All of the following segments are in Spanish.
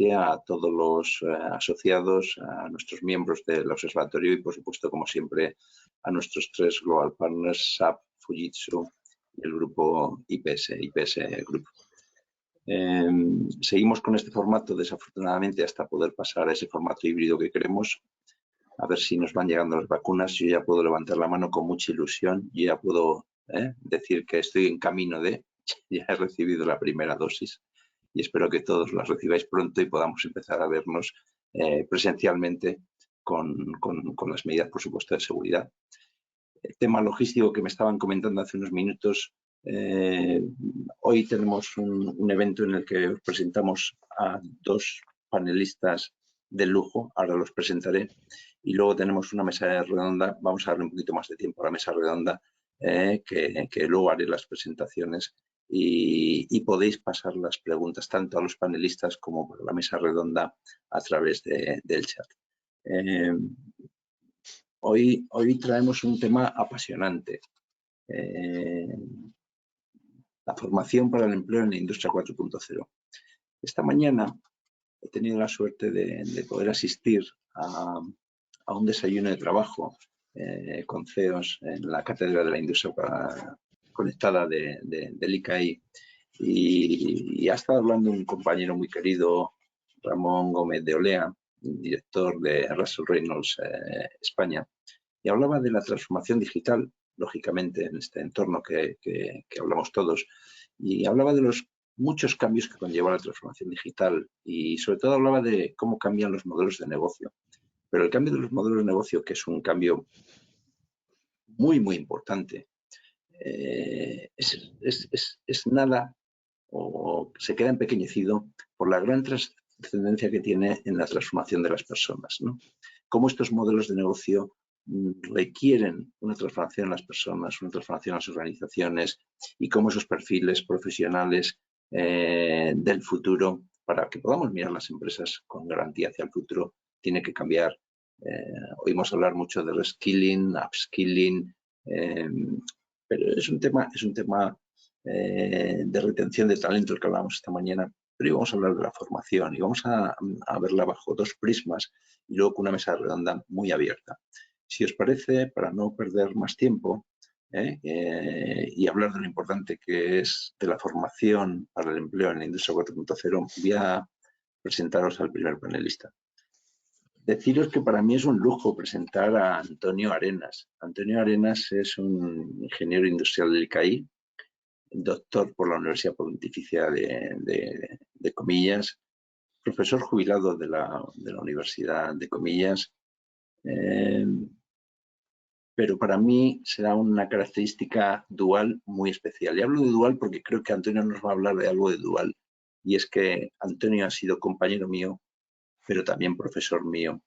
conferencia, a todos los asociados, a nuestros miembros del observatorio y, por supuesto, como siempre, a nuestros 3 Global Partners, SAP, Fujitsu y el grupo IPS Group. Seguimos con este formato, desafortunadamente, hasta poder pasar a ese formato híbrido que queremos. A ver si nos van llegando las vacunas. Yo ya puedo levantar la mano con mucha ilusión. Yo ya puedo decir que estoy en camino de... Ya he recibido la primera dosis y espero que todos las recibáis pronto y podamos empezar a vernos presencialmente con las medidas, por supuesto, de seguridad. El tema logístico que me estaban comentando hace unos minutos. Hoy tenemos un evento en el que os presentamos a 2 panelistas de lujo. Ahora los presentaré. Y luego tenemos una mesa redonda. Vamos a darle un poquito más de tiempo a la mesa redonda, que luego haré las presentaciones. Y podéis pasar las preguntas tanto a los panelistas como por la mesa redonda a través del chat. Hoy traemos un tema apasionante. La formación para el empleo en la industria 4.0. Esta mañana he tenido la suerte de poder asistir a un desayuno de trabajo con CEOs en la Cátedra de la Industria Conectada del ICAI. Y ha estado hablando un compañero muy querido, Ramón Gómez de Olea, director de Russell Reynolds España, y hablaba de la transformación digital, lógicamente, en este entorno que hablamos todos, y hablaba de los muchos cambios que conlleva la transformación digital y sobre todo hablaba de cómo cambian los modelos de negocio. Pero el cambio de los modelos de negocio, que es un cambio muy, muy importante, es nada o se queda empequeñecido por la gran trascendencia que tiene en la transformación de las personas, ¿no? Cómo estos modelos de negocio requieren una transformación en las personas, una transformación en las organizaciones y cómo esos perfiles profesionales del futuro, para que podamos mirar las empresas con garantía hacia el futuro, tiene que cambiar. Oímos hablar mucho de reskilling, upskilling, pero es un tema de retención de talento, el que hablábamos esta mañana, pero hoy vamos a hablar de la formación y vamos a verla bajo 2 prismas y luego con una mesa redonda muy abierta. Si os parece, para no perder más tiempo y hablar de lo importante que es de la formación para el empleo en la industria 4.0, voy a presentaros al primer panelista. Deciros que para mí es un lujo presentar a Antonio Arenas. Antonio Arenas es un ingeniero industrial del ICAI, doctor por la Universidad Pontificia de Comillas, profesor jubilado de la Universidad de Comillas, pero para mí será una característica dual muy especial. Y hablo de dual porque creo que Antonio nos va a hablar de algo de dual, y es que Antonio ha sido compañero mío, pero también profesor mío.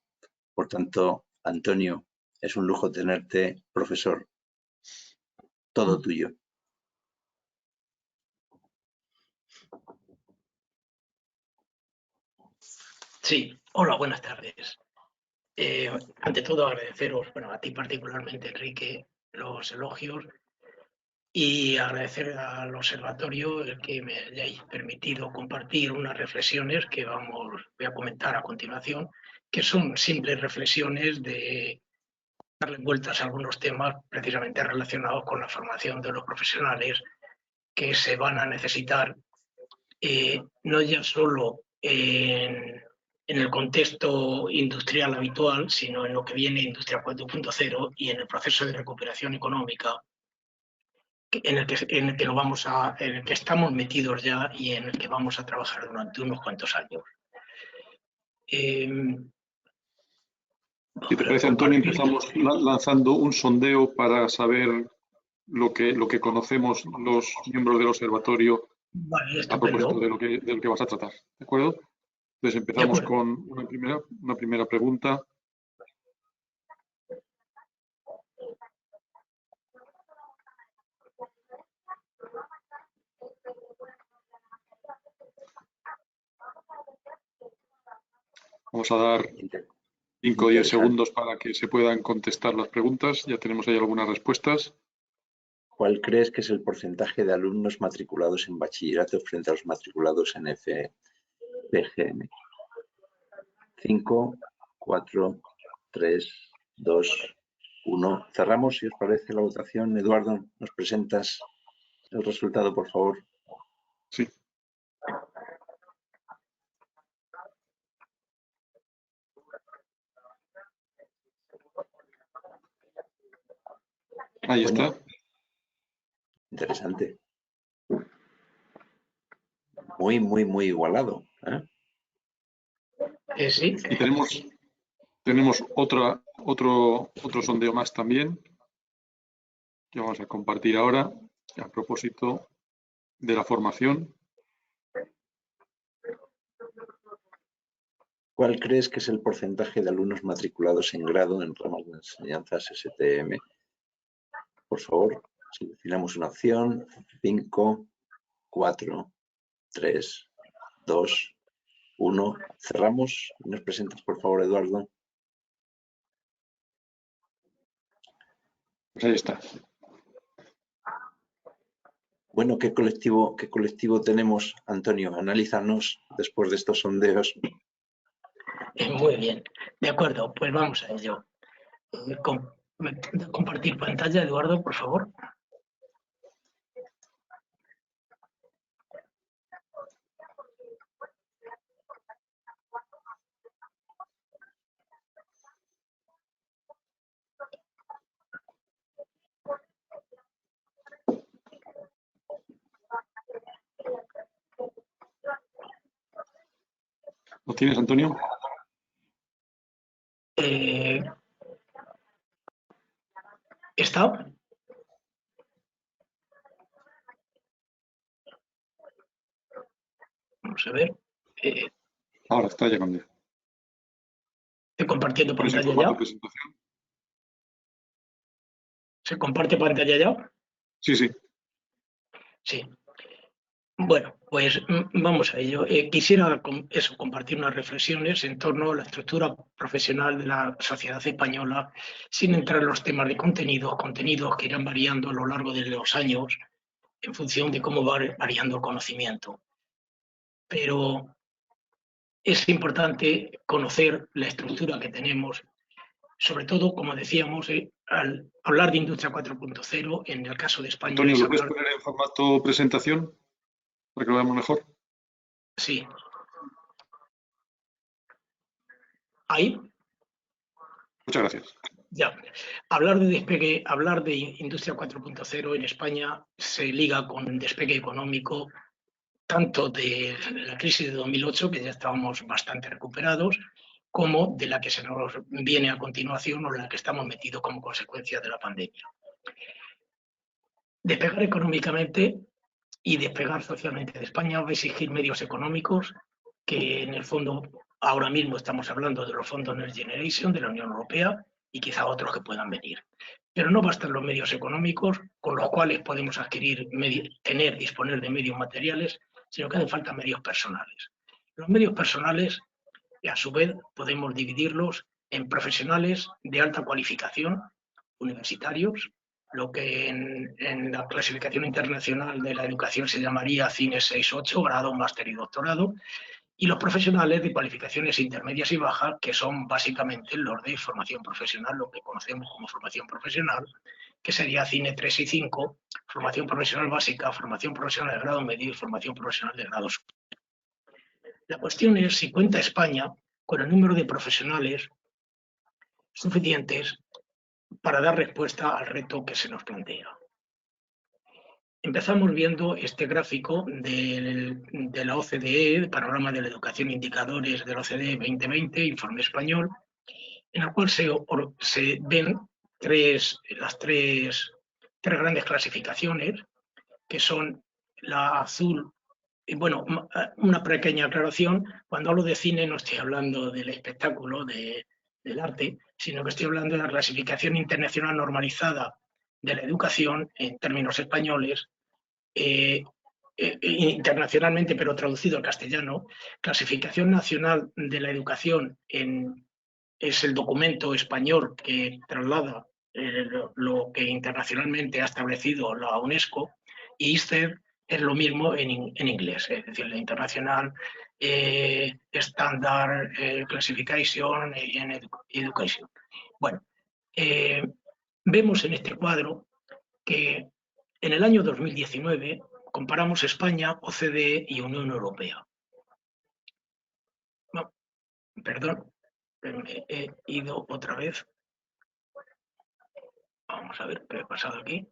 Por tanto, Antonio, es un lujo tenerte, profesor. Todo tuyo. Sí, hola, buenas tardes. Ante todo, agradeceros, a ti particularmente, Enrique, los elogios y agradecer al observatorio el que me hayáis permitido compartir unas reflexiones que voy a comentar a continuación, que son simples reflexiones de darle vueltas a algunos temas precisamente relacionados con la formación de los profesionales que se van a necesitar, no ya solo en el contexto industrial habitual, sino en lo que viene Industria 4.0 y en el proceso de recuperación económica en el que estamos metidos ya y en el que vamos a trabajar durante unos cuantos años. Si te parece, Antonio, empezamos lanzando un sondeo para saber lo que conocemos los miembros del observatorio, vale, a propósito de lo que vas a tratar. ¿De acuerdo? Entonces empezamos con una primera pregunta. Vamos a dar 5 o 10 segundos para que se puedan contestar las preguntas. Ya tenemos ahí algunas respuestas. ¿Cuál crees que es el porcentaje de alumnos matriculados en bachillerato frente a los matriculados en FPGM? 5, 4, 3, 2, 1. Cerramos, si os parece, la votación. Eduardo, ¿nos presentas el resultado, por favor? Sí. Ahí Bueno, está. Interesante. Muy, muy, muy igualado, ¿eh? Sí. Y tenemos otro sondeo más también, que vamos a compartir ahora, a propósito de la formación. ¿Cuál crees que es el porcentaje de alumnos matriculados en grado en ramas de enseñanzas STM? Por favor, seleccionamos una opción. 5, 4, 3, 2, 1. Cerramos. ¿Nos presentas, por favor, Eduardo? Pues ahí está. Bueno, ¿qué colectivo tenemos, Antonio? Analízanos después de estos sondeos. Muy bien. De acuerdo, pues vamos a ello. Compartir pantalla, Eduardo, por favor. ¿Lo tienes, Antonio? ¿Está? Vamos a ver. Ahora está llegando. Estoy compartiendo ¿Pones en pantalla formato ya. presentación? ¿Se comparte pantalla ya? Sí, sí. Sí. Bueno, pues vamos a ello. Quisiera compartir unas reflexiones en torno a la estructura profesional de la sociedad española, sin entrar en los temas de contenidos que irán variando a lo largo de los años en función de cómo va variando el conocimiento. Pero es importante conocer la estructura que tenemos, sobre todo, como decíamos, al hablar de Industria 4.0, en el caso de España Antonio, es ¿lo puedes hablar... poner en formato presentación para que lo veamos mejor? Sí. Ahí. Muchas gracias. Ya, hablar de despegue, hablar de Industria 4.0 en España se liga con un despegue económico tanto de la crisis de 2008, que ya estábamos bastante recuperados, como de la que se nos viene a continuación o en la que estamos metidos como consecuencia de la pandemia. Despegar económicamente y despegar socialmente de España va a exigir medios económicos que en el fondo ahora mismo estamos hablando de los fondos Next Generation de la Unión Europea y quizá otros que puedan venir. Pero no bastan los medios económicos con los cuales podemos adquirir, disponer de medios materiales, sino que hacen falta medios personales. Los medios personales, a su vez, podemos dividirlos en profesionales de alta cualificación, universitarios, lo que en la clasificación internacional de la educación se llamaría CINES 6-8, grado, máster y doctorado, y los profesionales de cualificaciones intermedias y bajas, que son básicamente los de formación profesional, lo que conocemos como formación profesional, que sería CINE 3 y 5, formación profesional básica, formación profesional de grado medio y formación profesional de grado superior. La cuestión es si cuenta España con el número de profesionales suficientes para dar respuesta al reto que se nos plantea. Empezamos viendo este gráfico de la OCDE, el Panorama de la Educación e Indicadores de la OCDE 2020, informe español, en el cual se ven las tres grandes clasificaciones, que son la azul. Y bueno, una pequeña aclaración, cuando hablo de cine no estoy hablando del espectáculo, del arte, sino que estoy hablando de la clasificación internacional normalizada de la educación en términos españoles, internacionalmente, pero traducido al castellano. Clasificación nacional de la educación es el documento español que traslada lo que internacionalmente ha establecido la UNESCO, y ISTER es lo mismo en inglés, es decir, la International Standard Classification and Education. Bueno, vemos en este cuadro que en el año 2019 comparamos España, OCDE y Unión Europea. No, perdón, me he ido otra vez. Vamos a ver qué ha pasado aquí.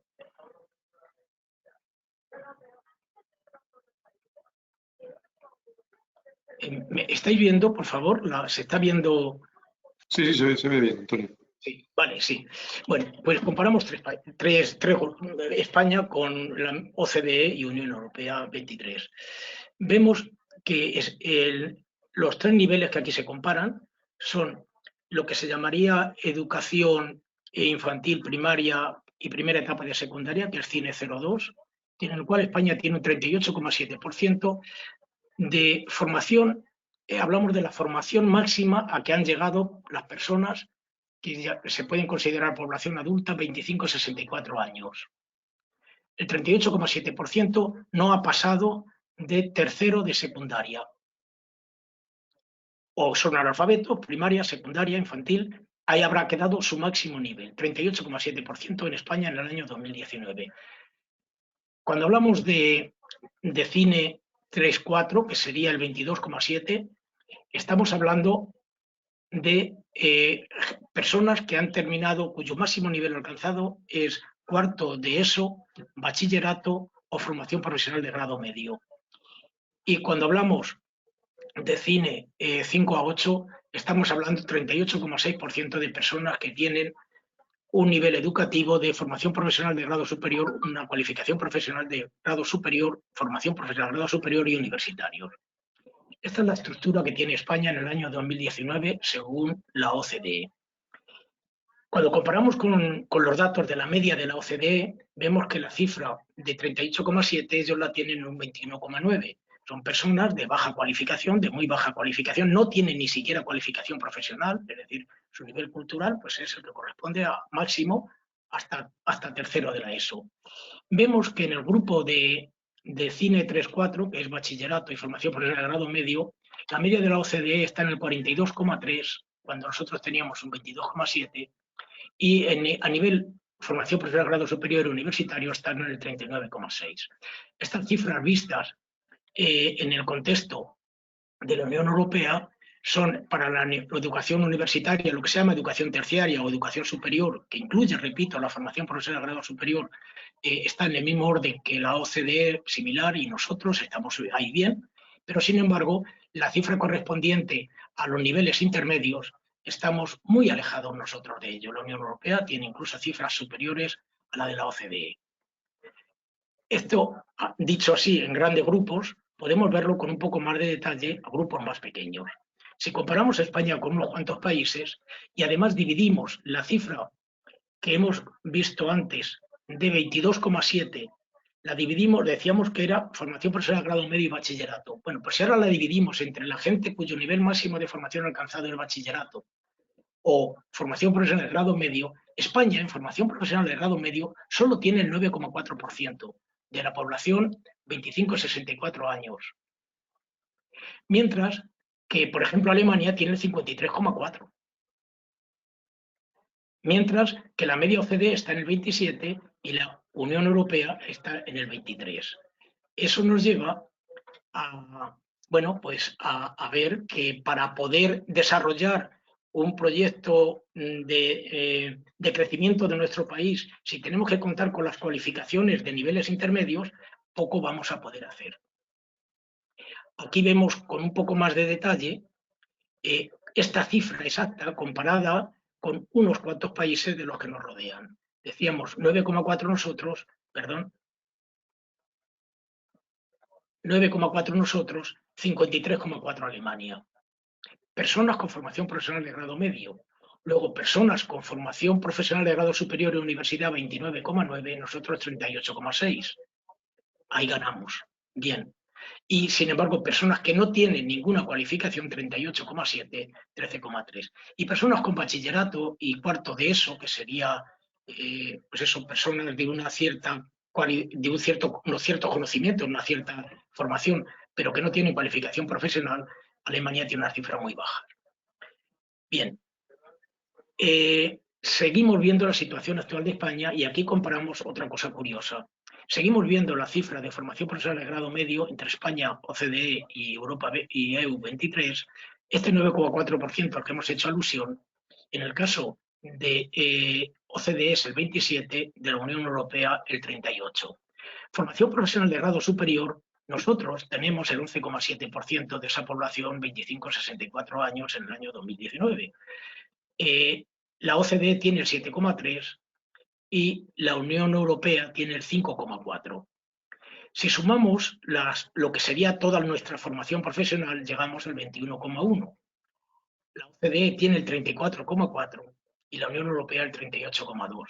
¿Me estáis viendo, por favor? ¿Se está viendo? Sí, se ve bien, Antonio. Sí, vale, sí. Bueno, pues comparamos España con la OCDE y Unión Europea 23. Vemos que los tres niveles que aquí se comparan son lo que se llamaría educación infantil primaria y primera etapa de secundaria, que es CINE 02, en el cual España tiene un 38,7% de formación. Hablamos de la formación máxima a que han llegado las personas que ya se pueden considerar población adulta, 25-64 años. El 38,7% no ha pasado de tercero de secundaria. O son analfabetos, primaria, secundaria, infantil. Ahí habrá quedado su máximo nivel, 38,7% en España en el año 2019. Cuando hablamos de CINE 3-4, que sería el 22,7%, estamos hablando de personas que han terminado, cuyo máximo nivel alcanzado es cuarto de ESO, bachillerato o formación profesional de grado medio. Y cuando hablamos de CINE 5-8, estamos hablando de 38,6% de personas que tienen un nivel educativo de formación profesional de grado superior, una cualificación profesional de grado superior, formación profesional de grado superior y universitario. Esta es la estructura que tiene España en el año 2019 según la OCDE. Cuando comparamos con los datos de la media de la OCDE, vemos que la cifra de 38,7 ellos la tienen en un 21,9. Son personas de baja cualificación, de muy baja cualificación, no tienen ni siquiera cualificación profesional, es decir, su nivel cultural pues es el que corresponde a máximo hasta tercero de la ESO. Vemos que en el grupo de CINE 3-4, que es bachillerato y formación profesional de grado medio, la media de la OCDE está en el 42,3, cuando nosotros teníamos un 22,7, y a nivel formación profesional de grado superior y universitario están en el 39,6. Estas cifras vistas en el contexto de la Unión Europea son para la educación universitaria, lo que se llama educación terciaria o educación superior, que incluye, repito, la formación profesional de grado superior, está en el mismo orden que la OCDE, similar, y nosotros estamos ahí bien, pero sin embargo, la cifra correspondiente a los niveles intermedios estamos muy alejados nosotros de ello. La Unión Europea tiene incluso cifras superiores a la de la OCDE. Esto, dicho así, en grandes grupos, podemos verlo con un poco más de detalle a grupos más pequeños. Si comparamos España con unos cuantos países y además dividimos la cifra que hemos visto antes de 22,7, la dividimos, decíamos que era formación profesional de grado medio y bachillerato. Bueno, pues si ahora la dividimos entre la gente cuyo nivel máximo de formación alcanzado es el bachillerato o formación profesional de grado medio, España en formación profesional de grado medio solo tiene el 9,4% de la población 25-64 años. Mientras que, por ejemplo, Alemania tiene el 53,4%. Mientras que la media OCDE está en el 27 y la Unión Europea está en el 23. Eso nos lleva a, bueno, pues a ver que para poder desarrollar un proyecto de crecimiento de nuestro país, si tenemos que contar con las cualificaciones de niveles intermedios, poco vamos a poder hacer. Aquí vemos con un poco más de detalle esta cifra exacta comparada con unos cuantos países de los que nos rodean. Decíamos 9,4 nosotros, perdón, 9,4 nosotros, 53,4 Alemania. Personas con formación profesional de grado medio. Luego, personas con formación profesional de grado superior y universidad, 29,9, nosotros 38,6. Ahí ganamos. Bien. Y, sin embargo, personas que no tienen ninguna cualificación, 38,7, 13,3. Y personas con bachillerato y cuarto de ESO, que sería, pues eso, personas de una cierta de unos ciertos conocimientos, una cierta formación, pero que no tienen cualificación profesional, Alemania tiene una cifra muy baja. Bien, seguimos viendo la situación actual de España y aquí comparamos otra cosa curiosa. Seguimos viendo la cifra de formación profesional de grado medio entre España, OCDE y Europa y EU 23, este 9,4% al que hemos hecho alusión. En el caso de OCDE es el 27%, de la Unión Europea el 38%. Formación profesional de grado superior, nosotros tenemos el 11,7% de esa población 25-64 años en el año 2019. La OCDE tiene el 7,3% y la Unión Europea tiene el 5,4%. Si sumamos lo que sería toda nuestra formación profesional, llegamos al 21,1%. La OCDE tiene el 34,4% y la Unión Europea el 38,2%.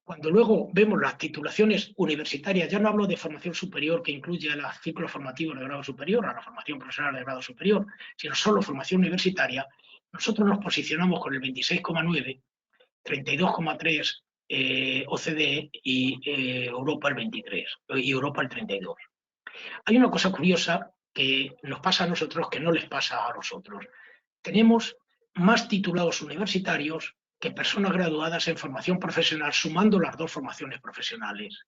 Cuando luego vemos las titulaciones universitarias, ya no hablo de formación superior que incluye a los ciclos formativos de grado superior, a la formación profesional de grado superior, sino solo formación universitaria, nosotros nos posicionamos con el 26,9%, 32,3% OCDE y Europa el 23% y Europa el 32%. Hay una cosa curiosa que nos pasa a nosotros que no les pasa a los otros. Tenemos más titulados universitarios que personas graduadas en formación profesional, sumando las dos formaciones profesionales.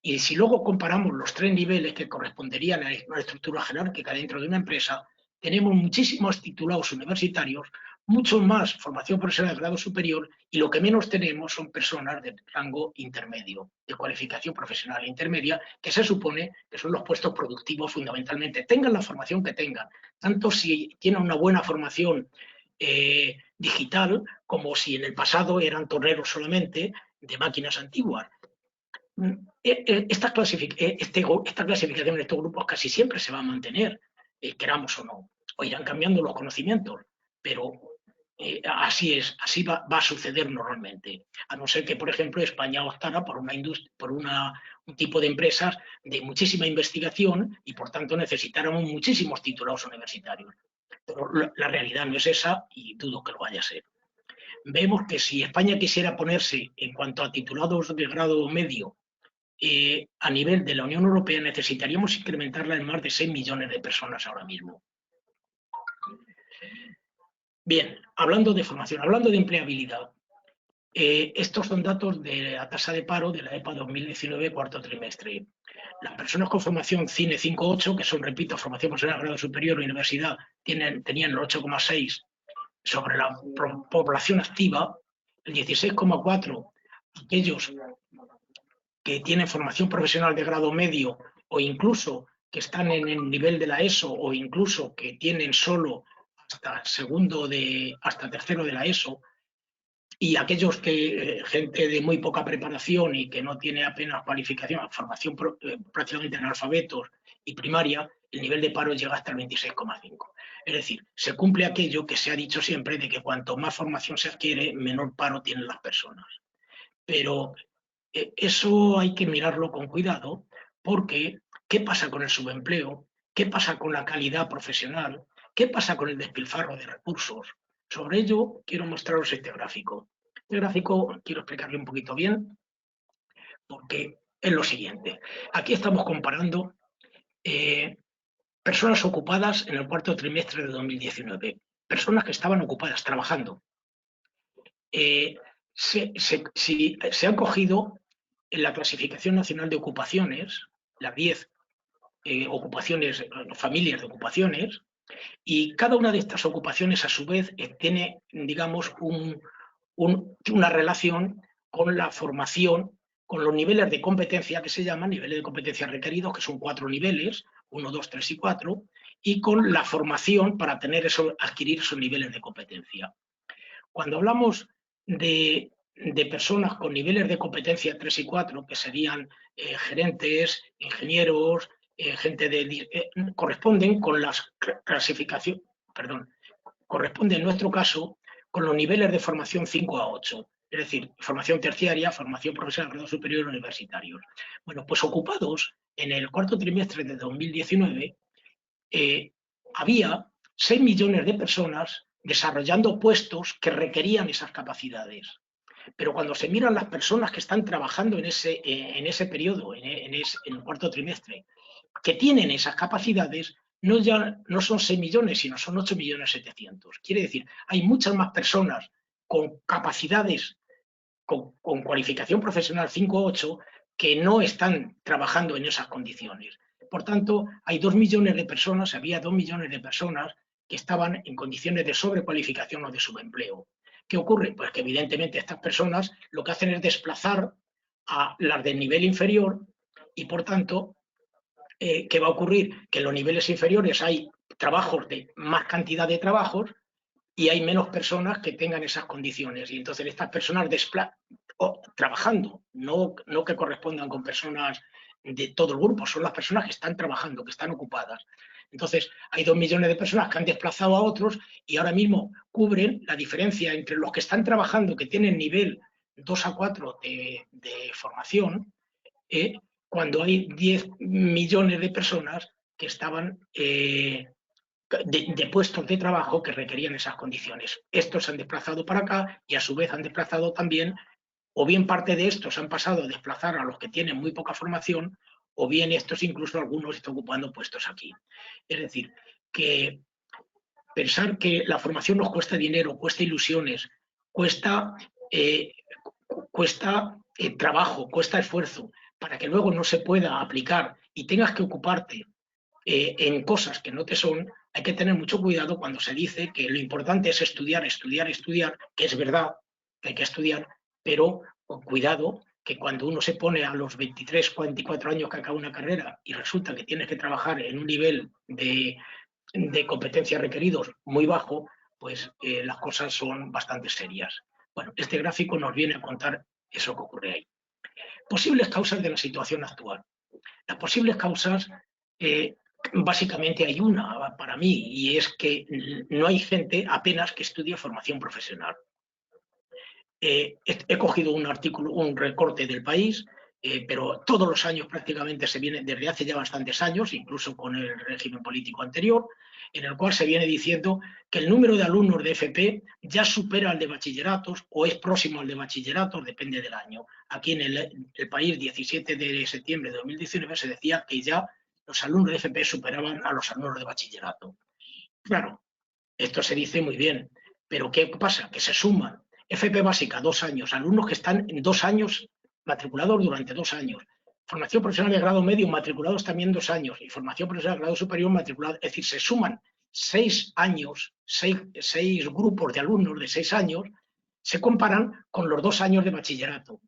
Y si luego comparamos los tres niveles que corresponderían a una estructura jerárquica dentro de una empresa, tenemos muchísimos titulados universitarios, mucho más formación profesional de grado superior, y lo que menos tenemos son personas de rango intermedio, de cualificación profesional intermedia, que se supone que son los puestos productivos fundamentalmente, tengan la formación que tengan, tanto si tienen una buena formación digital, como si en el pasado eran torneros solamente de máquinas antiguas. Esta clasificación de estos grupos casi siempre se va a mantener, queramos o no, o irán cambiando los conocimientos, pero así va a suceder normalmente, a no ser que, por ejemplo, España optara por un tipo de empresas de muchísima investigación y, por tanto, necesitáramos muchísimos titulados universitarios. Pero la realidad no es esa y dudo que lo vaya a ser. Vemos que si España quisiera ponerse en cuanto a titulados de grado medio a nivel de la Unión Europea, necesitaríamos incrementarla en más de 6 millones de personas ahora mismo. Bien, hablando de formación, hablando de empleabilidad, estos son datos de la tasa de paro de la EPA 2019, cuarto trimestre. Las personas con formación CINE 5.8, que son, repito, formación profesional de grado superior o universidad, tenían el 8,6 sobre la población activa, el 16,4 aquellos que tienen formación profesional de grado medio o incluso que están en el nivel de la ESO o incluso que tienen solo hasta tercero de la ESO, y aquellos que gente de muy poca preparación y que no tiene apenas cualificación, formación prácticamente analfabetos y primaria, el nivel de paro llega hasta el 26,5. Es decir, se cumple aquello que se ha dicho siempre de que cuanto más formación se adquiere, menor paro tienen las personas. Pero eso hay que mirarlo con cuidado, porque ¿qué pasa con el subempleo? ¿Qué pasa con la calidad profesional? ¿Qué pasa con el despilfarro de recursos? Sobre ello quiero mostraros este gráfico. Este gráfico quiero explicarle un poquito bien, porque es lo siguiente. Aquí estamos comparando personas ocupadas en el cuarto trimestre de 2019. Personas que estaban ocupadas, trabajando. Se han cogido en la clasificación nacional de ocupaciones, las 10 ocupaciones, familias de ocupaciones, y cada una de estas ocupaciones a su vez tiene, digamos, una relación con la formación, con los niveles de competencia que se llaman niveles de competencia requeridos, que son 4 niveles, 1, 2, 3 y 4, y con la formación para adquirir esos niveles de competencia. Cuando hablamos de personas con niveles de competencia 3 y 4, que serían gerentes, ingenieros, corresponden con las clasificaciones, corresponde en nuestro caso con los niveles de formación 5 a 8, es decir, formación terciaria, formación profesional, grado superior, universitarios. Bueno, pues ocupados en el cuarto trimestre de 2019 había 6 millones de personas desarrollando puestos que requerían esas capacidades. Pero cuando se miran las personas que están trabajando en ese periodo, en el cuarto trimestre, que tienen esas capacidades, no son 6 millones, sino son 8.700.000. Quiere decir, hay muchas más personas con capacidades, con cualificación profesional 5 o 8, que no están trabajando en esas condiciones. Por tanto, hay 2 millones de personas, había 2 millones de personas que estaban en condiciones de sobrecualificación o de subempleo. ¿Qué ocurre? Pues que evidentemente estas personas lo que hacen es desplazar a las del nivel inferior y por tanto, ¿qué va a ocurrir? Que en los niveles inferiores hay trabajos de más cantidad de trabajos y hay menos personas que tengan esas condiciones. Y entonces estas personas trabajando, no que correspondan con personas de todo el grupo, son las personas que están trabajando, que están ocupadas. Entonces, hay 2 millones de personas que han desplazado a otros y ahora mismo cubren la diferencia entre los que están trabajando, que tienen nivel 2 a 4 de formación, cuando hay 10 millones de personas que estaban de puestos de trabajo que requerían esas condiciones. Estos se han desplazado para acá y a su vez han desplazado también, o bien parte de estos han pasado a desplazar a los que tienen muy poca formación, o bien estos incluso algunos están ocupando puestos aquí. Es decir, que pensar que la formación nos cuesta dinero, cuesta ilusiones, cuesta trabajo, cuesta esfuerzo, para que luego no se pueda aplicar y tengas que ocuparte en cosas que no te son, hay que tener mucho cuidado cuando se dice que lo importante es estudiar, estudiar, estudiar, que es verdad que hay que estudiar, pero cuidado que cuando uno se pone a los 23, 44 años que acaba una carrera y resulta que tienes que trabajar en un nivel de competencias requeridos muy bajo, pues las cosas son bastante serias. Bueno, este gráfico nos viene a contar eso que ocurre ahí. Posibles causas de la situación actual. Las posibles causas, básicamente hay una para mí, y es que no hay gente apenas que estudie formación profesional. He cogido un artículo, un recorte del País, pero todos los años prácticamente se viene, desde hace ya bastantes años, incluso con el régimen político anterior, en el cual se viene diciendo que el número de alumnos de FP ya supera al de bachilleratos o es próximo al de bachilleratos, depende del año. Aquí en el País, 17 de septiembre de 2019, se decía que ya los alumnos de FP superaban a los alumnos de bachillerato. Claro, esto se dice muy bien, pero ¿qué pasa? Que se suman FP básica 2 años, alumnos que están en 2 años matriculados durante 2 años, formación profesional de grado medio matriculados también 2 años y formación profesional de grado superior matriculados, es decir, se suman 6 años, 6 grupos de alumnos de 6 años, se comparan con los 2 años de bachillerato.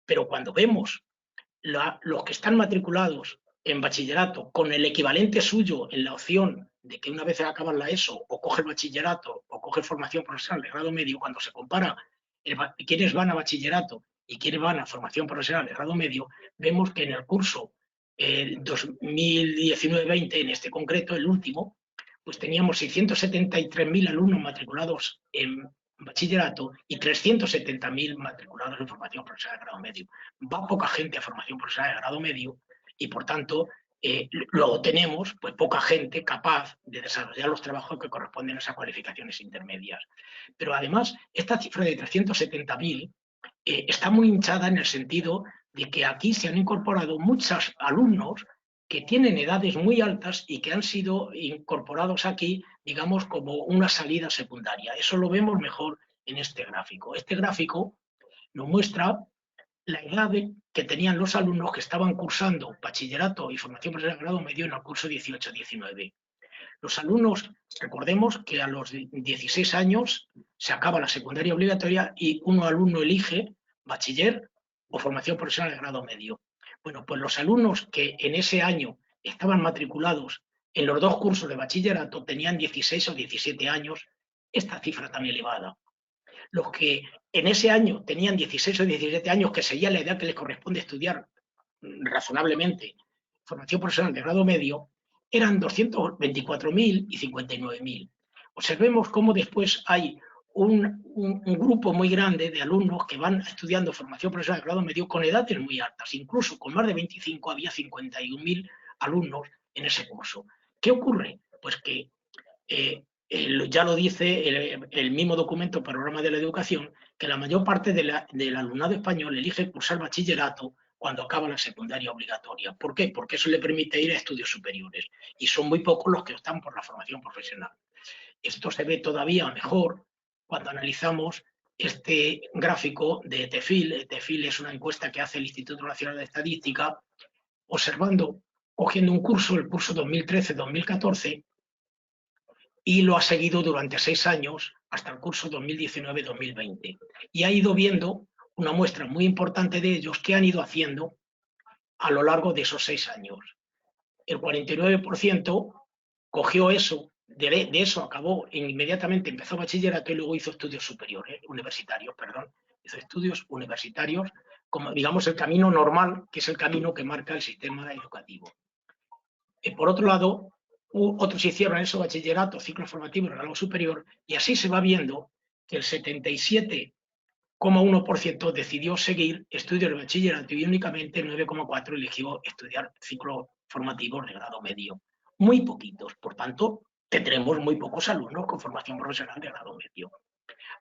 Pero cuando vemos los que están matriculados en bachillerato con el equivalente suyo en la opción de que una vez acaban la ESO o coge el bachillerato o coge formación profesional de grado medio, cuando se compara quienes van a bachillerato y quienes van a formación profesional de grado medio, vemos que en el curso 2019-20, en este concreto, el último, pues teníamos 673.000 alumnos matriculados en bachillerato y 370.000 matriculados en formación profesional de grado medio. Va poca gente a formación profesional de grado medio y, por tanto, luego tenemos pues, poca gente capaz de desarrollar los trabajos que corresponden a esas cualificaciones intermedias. Pero además, esta cifra de 370.000 está muy hinchada en el sentido de que aquí se han incorporado muchos alumnos que tienen edades muy altas y que han sido incorporados aquí, digamos, como una salida secundaria. Eso lo vemos mejor en este gráfico. Este gráfico nos muestra la edad que tenían los alumnos que estaban cursando bachillerato y formación profesional de grado medio en el curso 18-19. Los alumnos, recordemos que a los 16 años se acaba la secundaria obligatoria y un alumno elige bachiller o formación profesional de grado medio. Bueno, pues los alumnos que en ese año estaban matriculados en los 2 cursos de bachillerato tenían 16 o 17 años, esta cifra tan elevada. Los que en ese año tenían 16 o 17 años, que sería la edad que les corresponde estudiar razonablemente formación profesional de grado medio, eran 224.000 y 59.000. Observemos cómo después hay un grupo muy grande de alumnos que van estudiando formación profesional de grado medio con edades muy altas, incluso con más de 25 había 51.000 alumnos en ese curso. ¿Qué ocurre? Pues que ya lo dice el mismo documento Panorama de la Educación, que la mayor parte del alumnado español elige cursar bachillerato cuando acaba la secundaria obligatoria. ¿Por qué? Porque eso le permite ir a estudios superiores y son muy pocos los que optan por la formación profesional. Esto se ve todavía mejor cuando analizamos este gráfico de TEFIL. TEFIL es una encuesta que hace el Instituto Nacional de Estadística, cogiendo un curso, el curso 2013-2014, y lo ha seguido durante 6 años hasta el curso 2019-2020. Y ha ido viendo una muestra muy importante de ellos que han ido haciendo a lo largo de esos 6 años. El 49% cogió eso, de eso acabó, inmediatamente empezó bachillerato y luego hizo estudios superiores, universitarios, perdón, hizo estudios universitarios, como digamos el camino normal, que es el camino que marca el sistema educativo. Por otro lado, otros hicieron eso, bachillerato, ciclo formativo y grado superior, y así se va viendo que el 77,1% decidió seguir estudios de bachillerato y únicamente 9,4% eligió estudiar ciclo formativo de grado medio. Muy poquitos, por tanto, tendremos muy pocos alumnos con formación profesional de grado medio.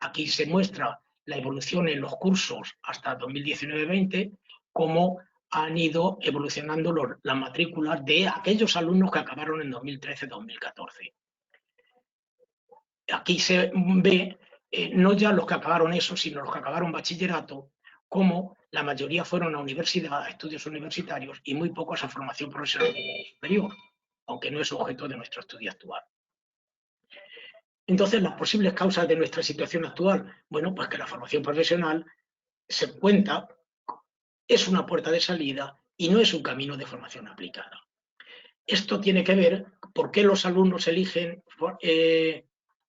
Aquí se muestra la evolución en los cursos hasta 2019-20, cómo han ido evolucionando las matrículas de aquellos alumnos que acabaron en 2013-2014. Aquí se ve no ya los que acabaron eso, sino los que acabaron bachillerato, como la mayoría fueron a universidad, a estudios universitarios, y muy pocos a formación profesional superior, aunque no es objeto de nuestro estudio actual. Entonces, las posibles causas de nuestra situación actual, bueno, pues que la formación profesional se cuenta, es una puerta de salida y no es un camino de formación aplicada. Esto tiene que ver por qué los alumnos eligen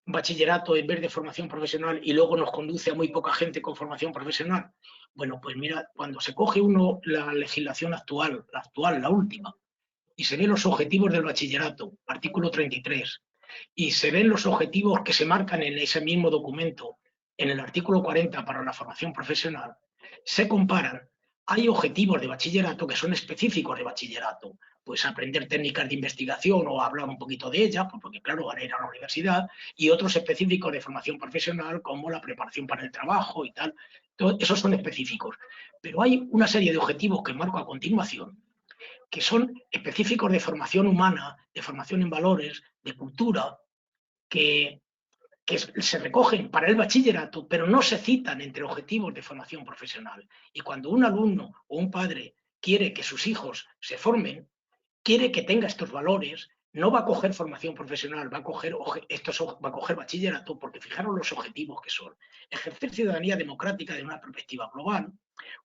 bachillerato en vez de formación profesional y luego nos conduce a muy poca gente con formación profesional. Bueno, pues mira, cuando se coge uno la legislación actual, la última, y se ven los objetivos del bachillerato, artículo 33, y se ven los objetivos que se marcan en ese mismo documento, en el artículo 40 para la formación profesional, se comparan. Hay objetivos de bachillerato que son específicos de bachillerato, pues aprender técnicas de investigación o hablar un poquito de ellas, porque claro, van a ir a la universidad, y otros específicos de formación profesional como la preparación para el trabajo y tal. Todos esos son específicos. Pero hay una serie de objetivos que marco a continuación, que son específicos de formación humana, de formación en valores, de cultura, que se recogen para el bachillerato, pero no se citan entre objetivos de formación profesional. Y cuando un alumno o un padre quiere que sus hijos se formen, quiere que tenga estos valores, no va a coger formación profesional, va a coger bachillerato, porque fijaros los objetivos que son. Ejercer ciudadanía democrática de una perspectiva global,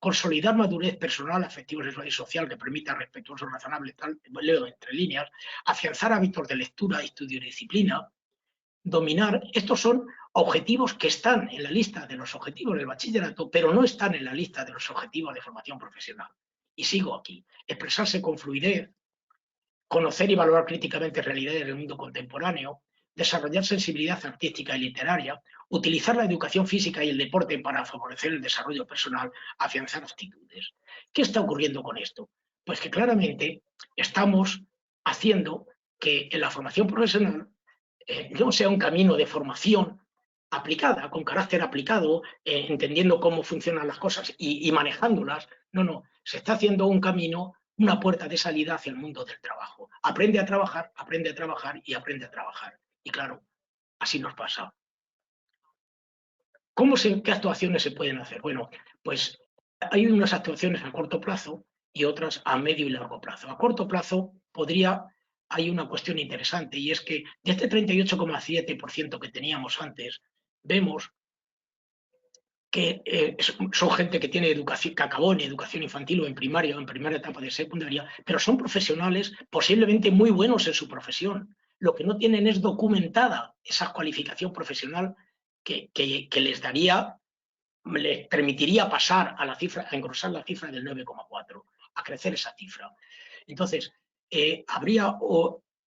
consolidar madurez personal, afectiva, sexual y social que permita respetuoso, razonable, tal, leo entre líneas, afianzar hábitos de lectura, estudio y disciplina, dominar. Estos son objetivos que están en la lista de los objetivos del bachillerato, pero no están en la lista de los objetivos de formación profesional. Y sigo aquí. Expresarse con fluidez, conocer y valorar críticamente realidades del mundo contemporáneo, desarrollar sensibilidad artística y literaria, utilizar la educación física y el deporte para favorecer el desarrollo personal, afianzar actitudes. ¿Qué está ocurriendo con esto? Pues que claramente estamos haciendo que en la formación profesional no sea un camino de formación aplicada, con carácter aplicado, entendiendo cómo funcionan las cosas y manejándolas. No, se está haciendo un camino, una puerta de salida hacia el mundo del trabajo. Aprende a trabajar y aprende a trabajar. Y claro, así nos pasa. ¿Qué actuaciones se pueden hacer? Bueno, pues hay unas actuaciones a corto plazo y otras a medio y largo plazo. A corto plazo hay una cuestión interesante, y es que de este 38,7% que teníamos antes, vemos que son gente que tiene educación, que acabó en educación infantil o en primaria o en primera etapa de secundaria, pero son profesionales posiblemente muy buenos en su profesión. Lo que no tienen es documentada esa cualificación profesional que les permitiría pasar a engrosar la cifra del 9,4, a crecer esa cifra. Entonces,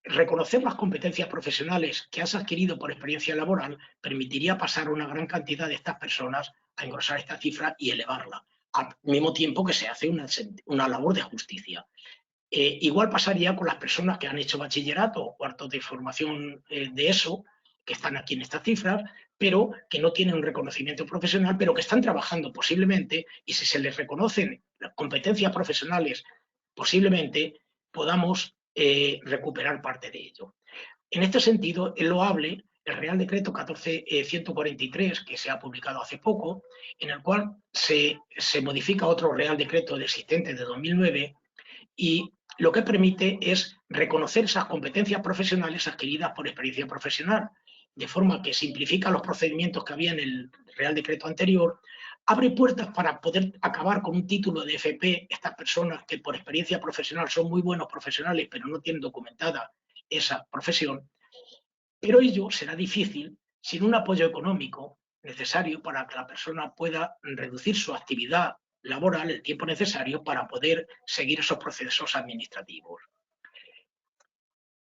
reconocer las competencias profesionales que has adquirido por experiencia laboral permitiría pasar una gran cantidad de estas personas a engrosar esta cifra y elevarla, al mismo tiempo que se hace una labor de justicia. Igual pasaría con las personas que han hecho bachillerato o cuartos de formación de eso, que están aquí en estas cifras, pero que no tienen un reconocimiento profesional, pero que están trabajando posiblemente, y si se les reconocen las competencias profesionales, posiblemente podamos recuperar parte de ello. En este sentido, es loable el Real Decreto 14.143, que se ha publicado hace poco, en el cual se modifica otro Real Decreto existente de 2009, y lo que permite es reconocer esas competencias profesionales adquiridas por experiencia profesional, de forma que simplifica los procedimientos que había en el Real Decreto anterior, abre puertas para poder acabar con un título de FP, estas personas que por experiencia profesional son muy buenos profesionales, pero no tienen documentada esa profesión, pero ello será difícil sin un apoyo económico necesario para que la persona pueda reducir su actividad laboral el tiempo necesario para poder seguir esos procesos administrativos.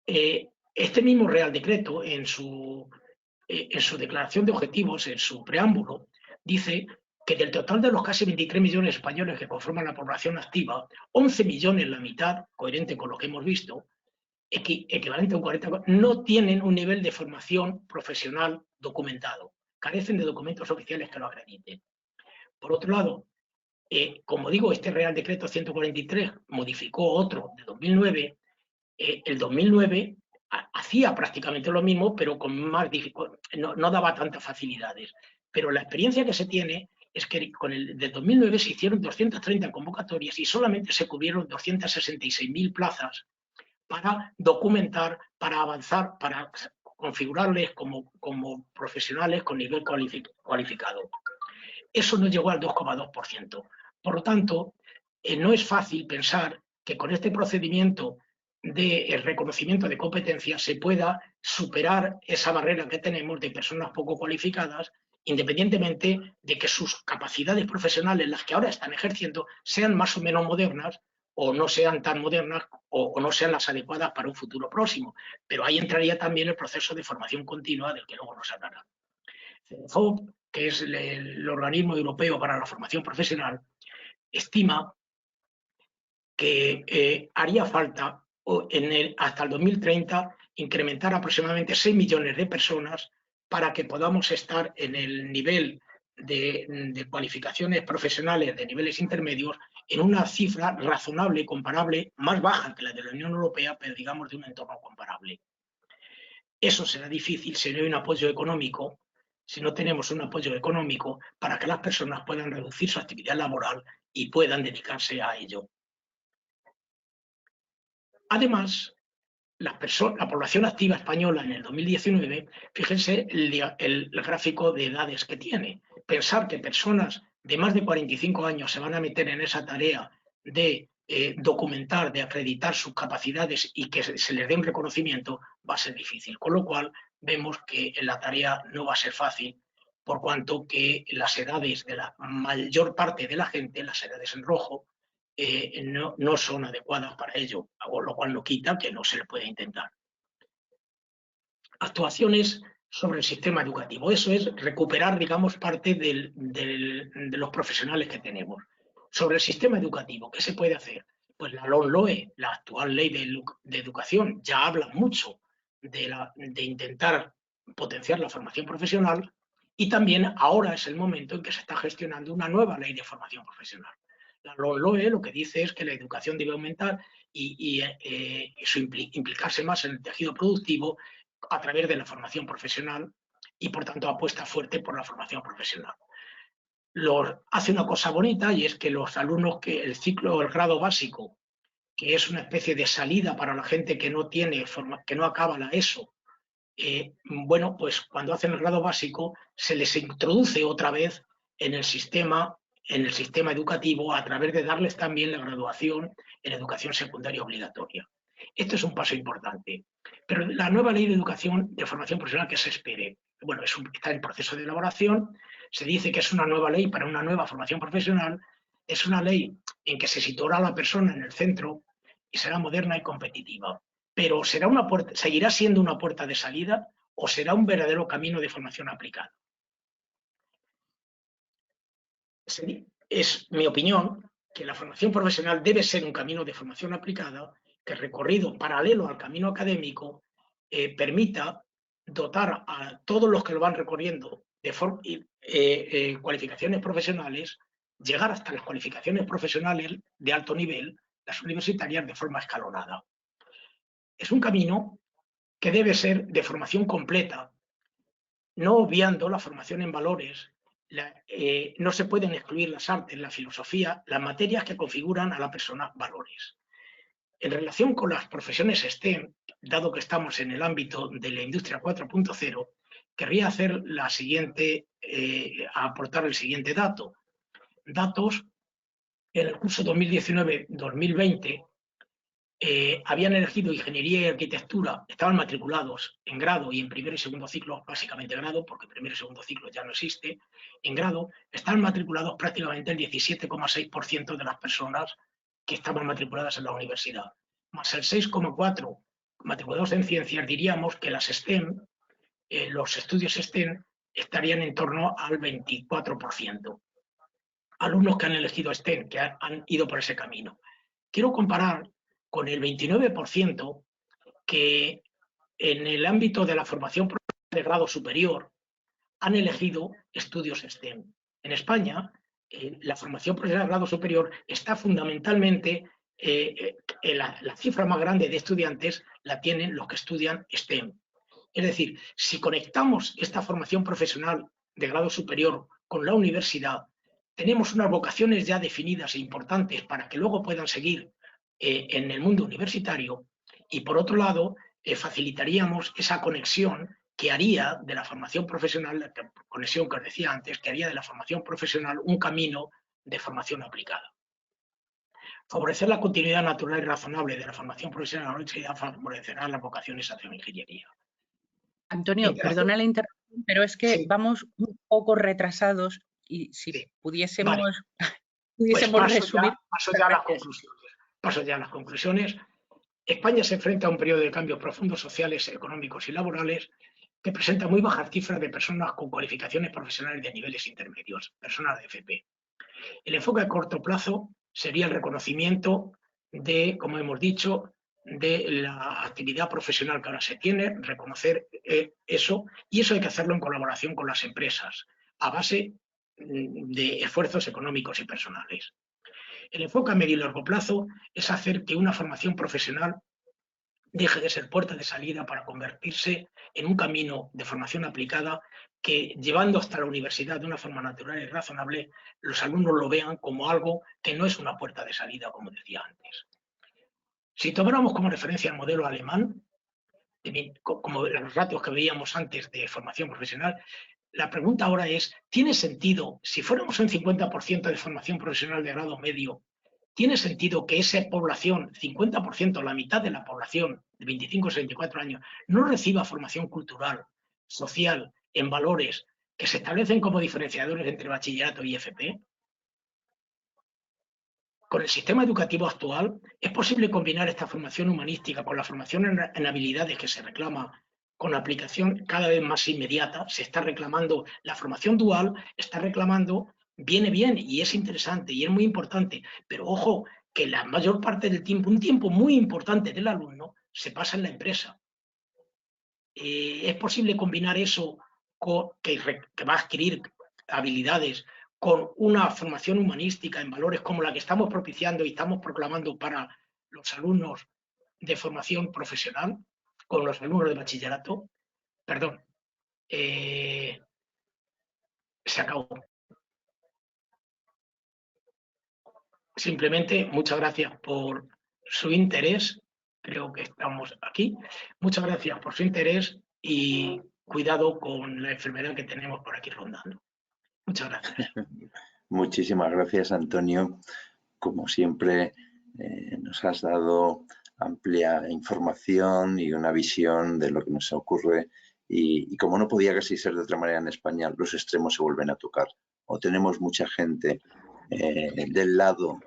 Este mismo Real Decreto, en su declaración de objetivos, en su preámbulo, dice que del total de los casi 23 millones de españoles que conforman la población activa, 11 millones, la mitad, coherente con lo que hemos visto, equivalente a un 40%, no tienen un nivel de formación profesional documentado, carecen de documentos oficiales que lo acrediten. Por otro lado, como digo, este Real Decreto 143 modificó otro de 2009. El 2009 hacía prácticamente lo mismo, pero con más dificultades, no daba tantas facilidades. Pero la experiencia que se tiene es que con el de 2009 se hicieron 230 convocatorias y solamente se cubrieron 266.000 plazas para documentar, para avanzar, para configurarles como profesionales con nivel cualificado. Eso no llegó al 2,2%. Por lo tanto, no es fácil pensar que con este procedimiento de reconocimiento de competencias se pueda superar esa barrera que tenemos de personas poco cualificadas, independientemente de que sus capacidades profesionales, las que ahora están ejerciendo, sean más o menos modernas o no sean tan modernas o no sean las adecuadas para un futuro próximo. Pero ahí entraría también el proceso de formación continua del que luego nos hablará. CEDEFOP, que es el organismo europeo para la formación profesional, estima que haría falta hasta el 2030 incrementar aproximadamente 6 millones de personas para que podamos estar en el nivel de cualificaciones profesionales de niveles intermedios en una cifra razonable, comparable, más baja que la de la Unión Europea, pero digamos de un entorno comparable. Eso será difícil si no hay un apoyo económico, si no tenemos un apoyo económico para que las personas puedan reducir su actividad laboral y puedan dedicarse a ello. Además, la población activa española en el 2019, fíjense el gráfico de edades que tiene. Pensar que personas de más de 45 años se van a meter en esa tarea de documentar, de acreditar sus capacidades y que se les dé un reconocimiento va a ser difícil. Con lo cual, vemos que la tarea no va a ser fácil, por cuanto que las edades de la mayor parte de la gente, las edades en rojo, no son adecuadas para ello, lo cual no quita que no se le pueda intentar. Actuaciones sobre el sistema educativo. Eso es recuperar, digamos, parte de los profesionales que tenemos. Sobre el sistema educativo, ¿qué se puede hacer? Pues la LOMLOE, la actual ley de educación, ya habla mucho de intentar potenciar la formación profesional, y también ahora es el momento en que se está gestionando una nueva ley de formación profesional. La LOMLOE lo que dice es que la educación debe aumentar y implicarse más en el tejido productivo a través de la formación profesional y, por tanto, apuesta fuerte por la formación profesional. Hace una cosa bonita, y es que los alumnos que el grado básico, que es una especie de salida para la gente que no acaba la ESO, bueno, pues cuando hacen el grado básico se les introduce otra vez en el sistema educativo a través de darles también la graduación en educación secundaria obligatoria. Esto es un paso importante. Pero la nueva ley de educación de formación profesional, que se espere, bueno, está en proceso de elaboración. Se dice que es una nueva ley para una nueva formación profesional. Es una ley en que se situará a la persona en el centro y será moderna y competitiva. Pero ¿seguirá siendo una puerta de salida o será un verdadero camino de formación aplicada? Es mi opinión que la formación profesional debe ser un camino de formación aplicada que, recorrido paralelo al camino académico, permita dotar a todos los que lo van recorriendo de cualificaciones profesionales, llegar hasta las cualificaciones profesionales de alto nivel, las universitarias, de forma escalonada. Es un camino que debe ser de formación completa, no obviando la formación en valores. No se pueden excluir las artes, la filosofía, las materias que configuran a la persona valores. En relación con las profesiones STEM, dado que estamos en el ámbito de la industria 4.0, querría hacer la siguiente, aportar el siguiente dato. Datos, en el curso 2019-2020, habían elegido ingeniería y arquitectura, estaban matriculados en grado y en primer y segundo ciclo, básicamente grado, porque primer y segundo ciclo ya no existe, en grado están matriculados prácticamente el 17,6% de las personas que estaban matriculadas en la universidad, más el 6,4% matriculados en ciencias. Diríamos que las STEM, los estudios STEM, estarían en torno al 24%. Alumnos que han elegido STEM, que han ido por ese camino. Quiero comparar con el 29% que en el ámbito de la formación profesional de grado superior han elegido estudios STEM. En España, la formación profesional de grado superior está fundamentalmente, la cifra más grande de estudiantes la tienen los que estudian STEM. Es decir, si conectamos esta formación profesional de grado superior con la universidad, tenemos unas vocaciones ya definidas e importantes para que luego puedan seguir en el mundo universitario, y por otro lado facilitaríamos esa conexión que haría de la formación profesional, la conexión que os decía antes, que haría de la formación profesional un camino de formación aplicada. Favorecer la continuidad natural y razonable de la formación profesional favorecerá las vocaciones hacia la ingeniería. Antonio, perdona la interrupción, pero es que sí, vamos un poco retrasados y si sí, pudiésemos, vale, pudiésemos pues resumir. paso ya a las conclusiones. España se enfrenta a un periodo de cambios profundos sociales, económicos y laborales que presenta muy bajas cifras de personas con cualificaciones profesionales de niveles intermedios, personas de FP. El enfoque a corto plazo sería el reconocimiento de, como hemos dicho, de la actividad profesional que ahora se tiene, reconocer eso, y eso hay que hacerlo en colaboración con las empresas, a base de esfuerzos económicos y personales. El enfoque a medio y largo plazo es hacer que una formación profesional deje de ser puerta de salida para convertirse en un camino de formación aplicada que, llevando hasta la universidad de una forma natural y razonable, los alumnos lo vean como algo que no es una puerta de salida, como decía antes. Si tomáramos como referencia el modelo alemán, como los ratios que veíamos antes de formación profesional, la pregunta ahora es, ¿tiene sentido, si fuéramos un 50% de formación profesional de grado medio, ¿tiene sentido que esa población, 50%, la mitad de la población de 25 a 64 años, no reciba formación cultural, social, en valores que se establecen como diferenciadores entre bachillerato y FP? Con el sistema educativo actual, ¿es posible combinar esta formación humanística con la formación en habilidades que se reclama con aplicación cada vez más inmediata? Se está reclamando la formación dual, está reclamando, viene bien y es interesante y es muy importante, pero ojo, que la mayor parte del tiempo, un tiempo muy importante del alumno, se pasa en la empresa. ¿Es posible combinar eso que va a adquirir habilidades con una formación humanística en valores como la que estamos propiciando y estamos proclamando para los alumnos de formación profesional, con los alumnos de bachillerato? Perdón, se acabó. Simplemente, muchas gracias por su interés. Creo que estamos aquí. Muchas gracias por su interés y cuidado con la enfermedad que tenemos por aquí rondando. Muchas gracias. Muchísimas gracias, Antonio. Como siempre, nos has dado amplia información y una visión de lo que nos ocurre. Y como no podía casi ser de otra manera en España, los extremos se vuelven a tocar. O tenemos mucha gente del lado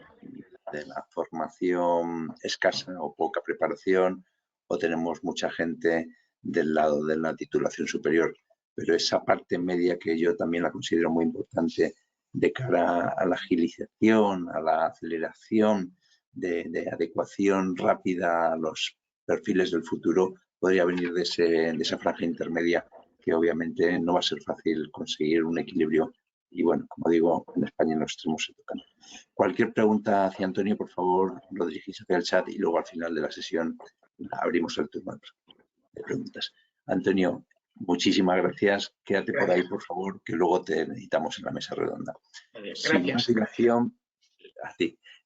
de la formación escasa o poca preparación, o tenemos mucha gente del lado de la titulación superior. Pero esa parte media, que yo también la considero muy importante de cara a la agilización, a la aceleración de adecuación rápida a los perfiles del futuro, podría venir de esa franja intermedia, que obviamente no va a ser fácil conseguir un equilibrio. Y bueno, como digo, en España los extremos se tocan. Cualquier pregunta hacia Antonio, por favor, lo dirigís hacia el chat y luego al final de la sesión abrimos el turno de preguntas. Antonio, muchísimas gracias. Quédate por ahí, por favor, que luego te necesitamos en la mesa redonda.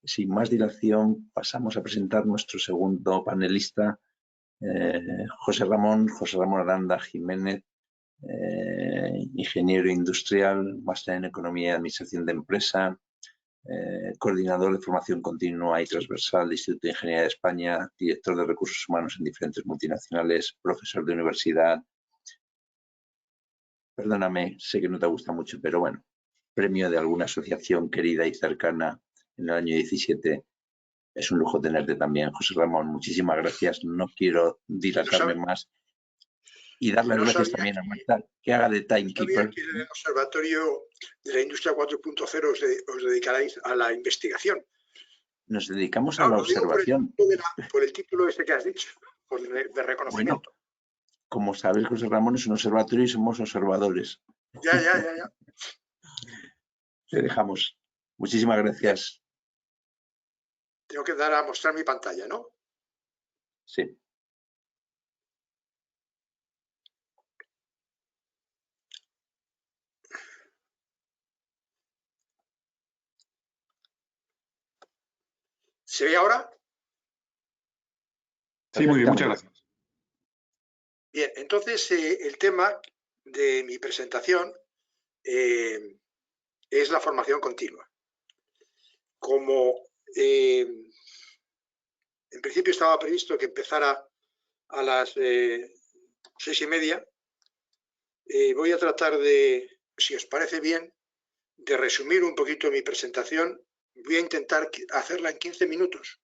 Sin más dilación, pasamos a presentar nuestro segundo panelista, José Ramón Aranda Jiménez, ingeniero industrial, máster en Economía y Administración de Empresa, coordinador de formación continua y transversal del Instituto de Ingeniería de España, director de recursos humanos en diferentes multinacionales, profesor de universidad. Perdóname, sé que no te gusta mucho, pero bueno, premio de alguna asociación querida y cercana en el año 17. Es un lujo tenerte también, José Ramón. Muchísimas gracias. No quiero dilatarme más. Y dar las gracias también a Marta, que haga de timekeeper. Que en el Observatorio de la Industria 4.0 os dedicaréis a la investigación. Nos dedicamos a la observación. Por el título ese que has dicho, de reconocimiento. Bueno, como sabes, José Ramón es un observatorio y somos observadores. Ya. Te dejamos. Muchísimas gracias. Tengo que dar a mostrar mi pantalla, ¿no? Sí. ¿Se ve ahora? Sí, muy bien, muchas gracias. Bien, entonces el tema de mi presentación es la formación continua. Como en principio estaba previsto que empezara a las 6:30, voy a tratar de, si os parece bien, de resumir un poquito mi presentación. Voy a intentar hacerla en 15 minutos.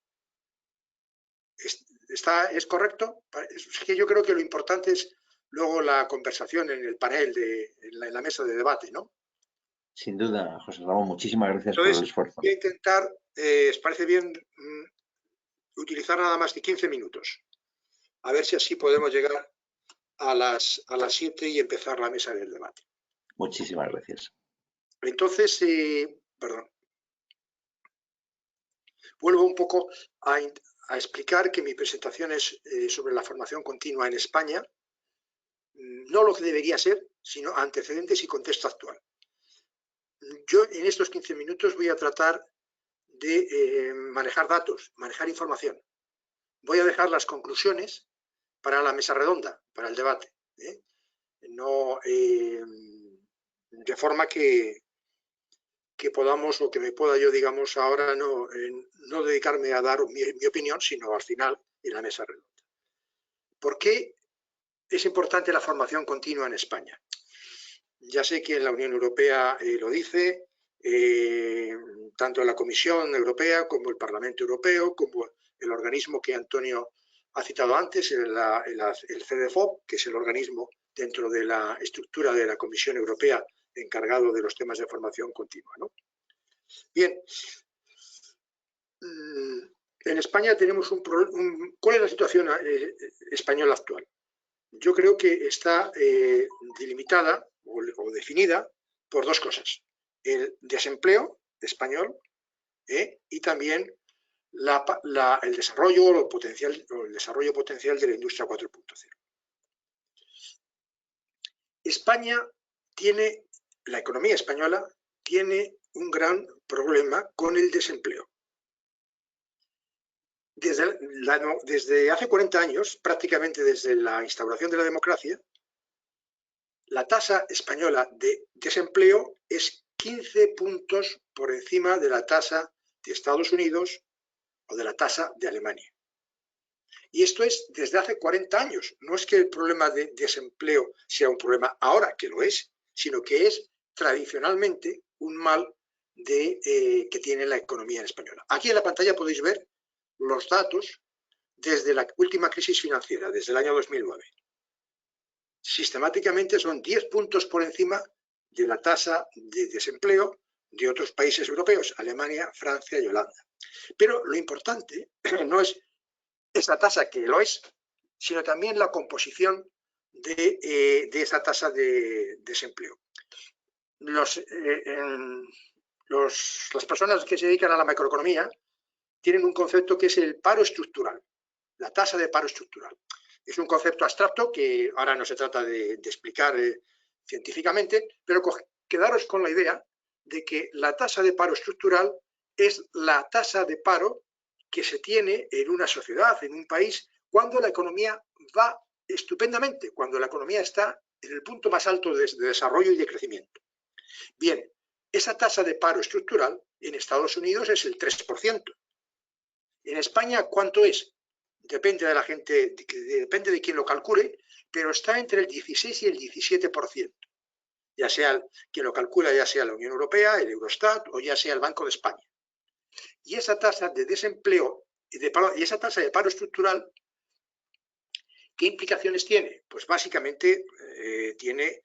¿Es correcto? Es que yo creo que lo importante es luego la conversación en el panel, en la mesa de debate, ¿no? Sin duda, José Ramón, muchísimas gracias por el esfuerzo. Voy a intentar, ¿os parece bien, utilizar nada más que 15 minutos? A ver si así podemos llegar a las 7 y empezar la mesa del debate. Muchísimas gracias. Entonces, vuelvo un poco a explicar que mi presentación es sobre la formación continua en España, no lo que debería ser, sino antecedentes y contexto actual. Yo en estos 15 minutos voy a tratar de manejar datos, manejar información. Voy a dejar las conclusiones para la mesa redonda, para el debate. No, de forma que podamos, o que me pueda yo, digamos, ahora no dedicarme a dar mi opinión, sino al final en la mesa redonda. ¿Por qué es importante la formación continua en España? Ya sé que la Unión Europea lo dice, tanto la Comisión Europea como el Parlamento Europeo, como el organismo que Antonio ha citado antes, el CEDEFOP, que es el organismo dentro de la estructura de la Comisión Europea encargado de los temas de formación continua, ¿no? Bien, en España tenemos ¿cuál es la situación española actual? Yo creo que está delimitada o definida por dos cosas: el desempleo español y también el desarrollo potencial de la industria 4.0. La economía española tiene un gran problema con el desempleo. Desde hace 40 años, prácticamente desde la instauración de la democracia, la tasa española de desempleo es 15 puntos por encima de la tasa de Estados Unidos o de la tasa de Alemania. Y esto es desde hace 40 años. No es que el problema de desempleo sea un problema ahora, que lo es, sino que es tradicionalmente un mal que tiene la economía española. Aquí en la pantalla podéis ver los datos desde la última crisis financiera, desde el año 2009. Sistemáticamente son 10 puntos por encima de la tasa de desempleo de otros países europeos, Alemania, Francia y Holanda. Pero lo importante no es esa tasa, que lo es, sino también la composición de esa tasa de desempleo. Las personas que se dedican a la macroeconomía tienen un concepto que es el paro estructural, la tasa de paro estructural. Es un concepto abstracto que ahora no se trata de explicar científicamente, pero quedaros con la idea de que la tasa de paro estructural es la tasa de paro que se tiene en una sociedad, en un país, cuando la economía va estupendamente, cuando la economía está en el punto más alto de desarrollo y de crecimiento. Bien, esa tasa de paro estructural en Estados Unidos es el 3%. En España, ¿cuánto es? Depende de la gente, depende de quién lo calcule, pero está entre el 16 y el 17%. Ya sea quien lo calcula, ya sea la Unión Europea, el Eurostat o ya sea el Banco de España. Y esa tasa de desempleo y esa tasa de paro estructural, ¿qué implicaciones tiene? Pues básicamente tiene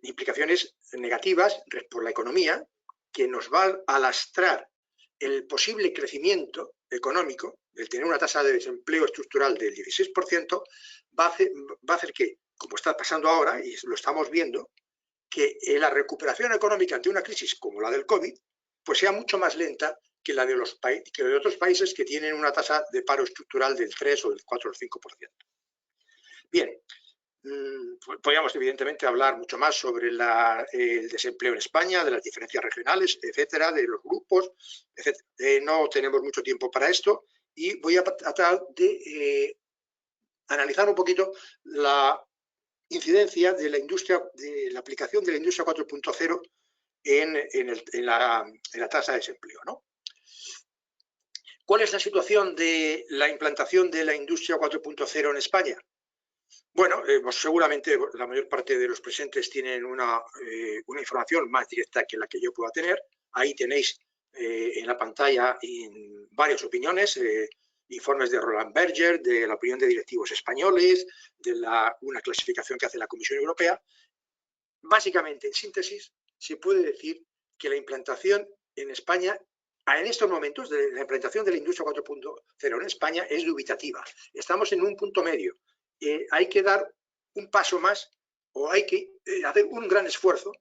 implicaciones negativas por la economía, que nos va a lastrar el posible crecimiento económico. El tener una tasa de desempleo estructural del 16% va a hacer que, como está pasando ahora, y lo estamos viendo, que la recuperación económica ante una crisis como la del COVID, pues sea mucho más lenta que la de otros países que tienen una tasa de paro estructural del 3 o del 4 o el 5%. Bien, podríamos evidentemente hablar mucho más sobre el desempleo en España, de las diferencias regionales, etcétera, de los grupos, etcétera. No tenemos mucho tiempo para esto y voy a tratar de analizar un poquito la incidencia de la industria, de la aplicación de la industria 4.0 en la tasa de desempleo, ¿no? ¿Cuál es la situación de la implantación de la industria 4.0 en España? Bueno, pues seguramente la mayor parte de los presentes tienen una información más directa que la que yo pueda tener. Ahí tenéis en la pantalla varias opiniones, informes de Roland Berger, de la opinión de directivos españoles, de una clasificación que hace la Comisión Europea. Básicamente, en síntesis, se puede decir que la implantación en España, en estos momentos, la implantación de la industria 4.0 en España es dubitativa. Estamos en un punto medio. Hay que dar un paso más o hay que hacer un gran esfuerzo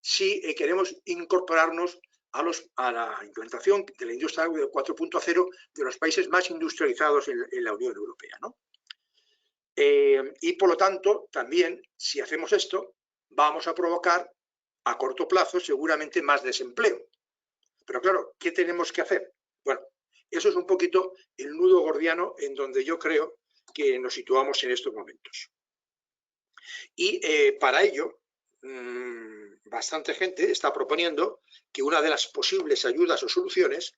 si queremos incorporarnos a la implantación de la industria 4.0 de los países más industrializados en la Unión Europea, ¿no? Y por lo tanto, también, si hacemos esto, vamos a provocar a corto plazo seguramente más desempleo. Pero claro, ¿qué tenemos que hacer? Bueno, eso es un poquito el nudo gordiano en donde yo creo que nos situamos en estos momentos. Y para ello, bastante gente está proponiendo que una de las posibles ayudas o soluciones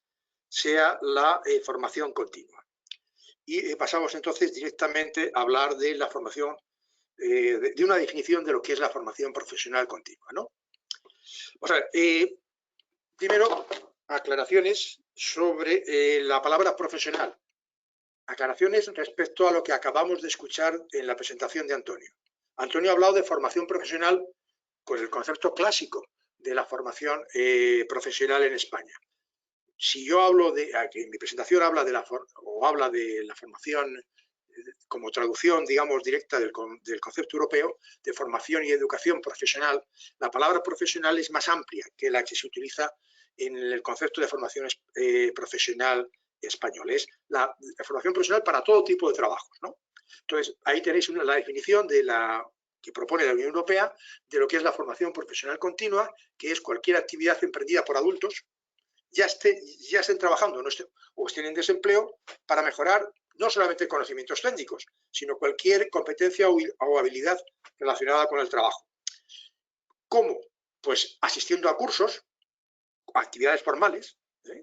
sea la formación continua. Y pasamos entonces directamente a hablar de la formación, de una definición de lo que es la formación profesional continua, ¿no? O sea, primero, aclaraciones sobre la palabra profesional. Aclaraciones respecto a lo que acabamos de escuchar en la presentación de Antonio. Antonio ha hablado de formación profesional con el concepto clásico de la formación profesional en España. Si yo hablo que en mi presentación habla de la formación como traducción, digamos, directa del concepto europeo de formación y educación profesional, la palabra profesional es más amplia que la que se utiliza en el concepto de formación profesional español. Es la formación profesional para todo tipo de trabajos, ¿no? Entonces, ahí tenéis la definición que propone la Unión Europea de lo que es la formación profesional continua, que es cualquier actividad emprendida por adultos, ya estén trabajando o estén en desempleo, para mejorar no solamente conocimientos técnicos, sino cualquier competencia o habilidad relacionada con el trabajo. ¿Cómo? Pues asistiendo a cursos, actividades formales,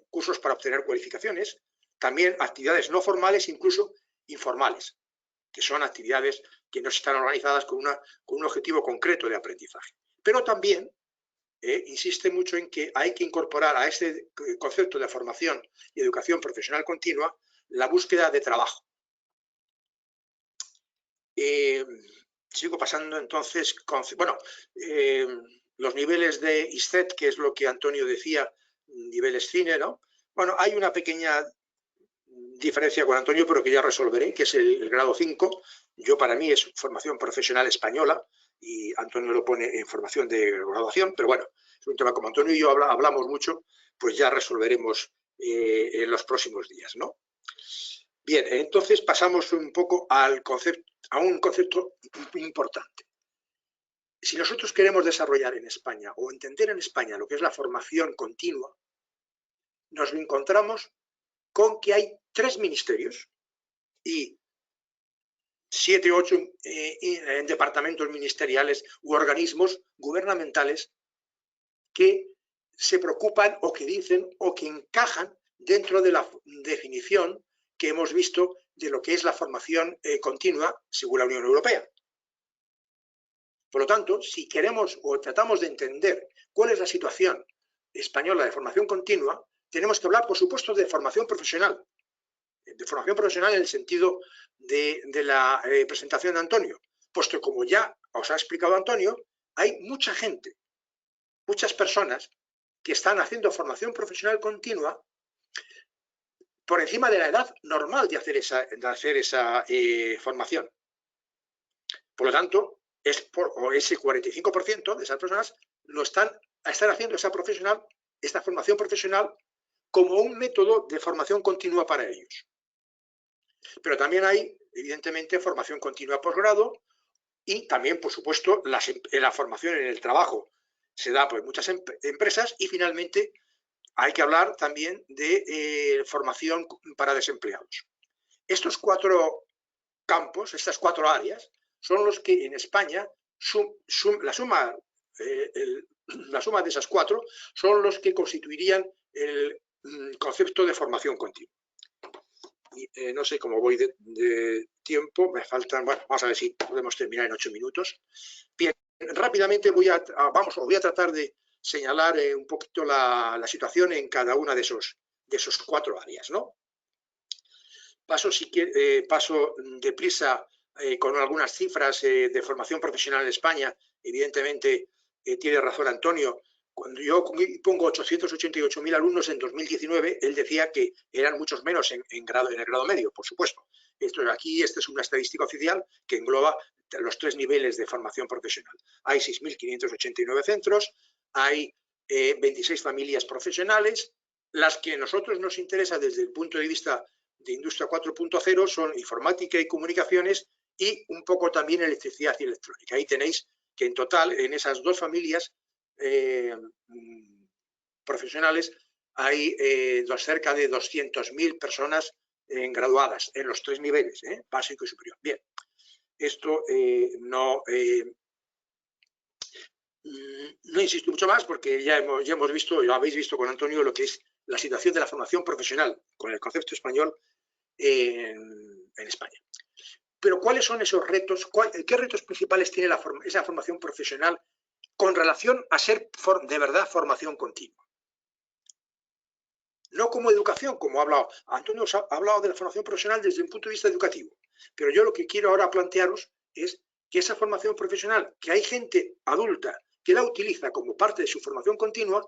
cursos para obtener cualificaciones, también actividades no formales, incluso informales, que son actividades que no están organizadas con un objetivo concreto de aprendizaje. Pero también insiste mucho en que hay que incorporar a este concepto de formación y educación profesional continua la búsqueda de trabajo. Sigo pasando entonces, los niveles de ISCET, que es lo que Antonio decía, niveles cine, ¿no? Bueno, hay una pequeña diferencia con Antonio, pero que ya resolveré, que es el grado 5. Para mí es formación profesional española y Antonio lo pone en formación de graduación, pero bueno, es un tema como Antonio y yo hablamos mucho, pues ya resolveremos en los próximos días, ¿no? Bien, entonces pasamos un poco a un concepto importante. Si nosotros queremos desarrollar en España o entender en España lo que es la formación continua, nos encontramos con que hay 3 ministerios y 7 u 8 departamentos ministeriales u organismos gubernamentales que se preocupan o que dicen o que encajan dentro de la definición que hemos visto de lo que es la formación continua según la Unión Europea. Por lo tanto, si queremos o tratamos de entender cuál es la situación española de formación continua, tenemos que hablar, por supuesto, de formación profesional. De formación profesional en el sentido de la presentación de Antonio, puesto que, como ya os ha explicado Antonio, hay mucha gente, muchas personas que están haciendo formación profesional continua por encima de la edad normal de hacer esa formación. Por lo tanto, ese 45% de esas personas están haciendo esta formación profesional como un método de formación continua para ellos. Pero también hay, evidentemente, formación continua posgrado y también, por supuesto, la formación en el trabajo se da por muchas empresas y, finalmente, hay que hablar también de formación para desempleados. Estos 4 campos, estas 4 áreas, son los que en España, la suma de esas 4 son los que constituirían el concepto de formación continua. Y, no sé cómo voy de tiempo, me faltan, bueno, vamos a ver si podemos terminar en 8 minutos. Bien, rápidamente voy a tratar de señalar un poquito la situación en cada una de esos 4 áreas, ¿no? Paso deprisa con algunas cifras de formación profesional en España. Evidentemente, tiene razón Antonio. Cuando yo pongo 888.000 alumnos en 2019, él decía que eran muchos menos en el grado medio, por supuesto. Esta es una estadística oficial que engloba los 3 niveles de formación profesional. Hay 6.589 centros, hay 26 familias profesionales. Las que a nosotros nos interesa desde el punto de vista de Industria 4.0 son informática y comunicaciones y un poco también electricidad y electrónica. Ahí tenéis que en total, en esas 2 familias profesionales, hay cerca de 200.000 personas graduadas en los 3 niveles, básico y superior. Bien, esto no insisto mucho más porque ya hemos visto, lo habéis visto con Antonio, lo que es la situación de la formación profesional con el concepto español en España. Pero ¿cuáles son esos retos? ¿Qué retos principales tiene esa formación profesional con relación a ser de verdad formación continua? No como educación, como ha hablado. Antonio os ha hablado de la formación profesional desde un punto de vista educativo. Pero yo lo que quiero ahora plantearos es que esa formación profesional, que hay gente adulta que la utiliza como parte de su formación continua,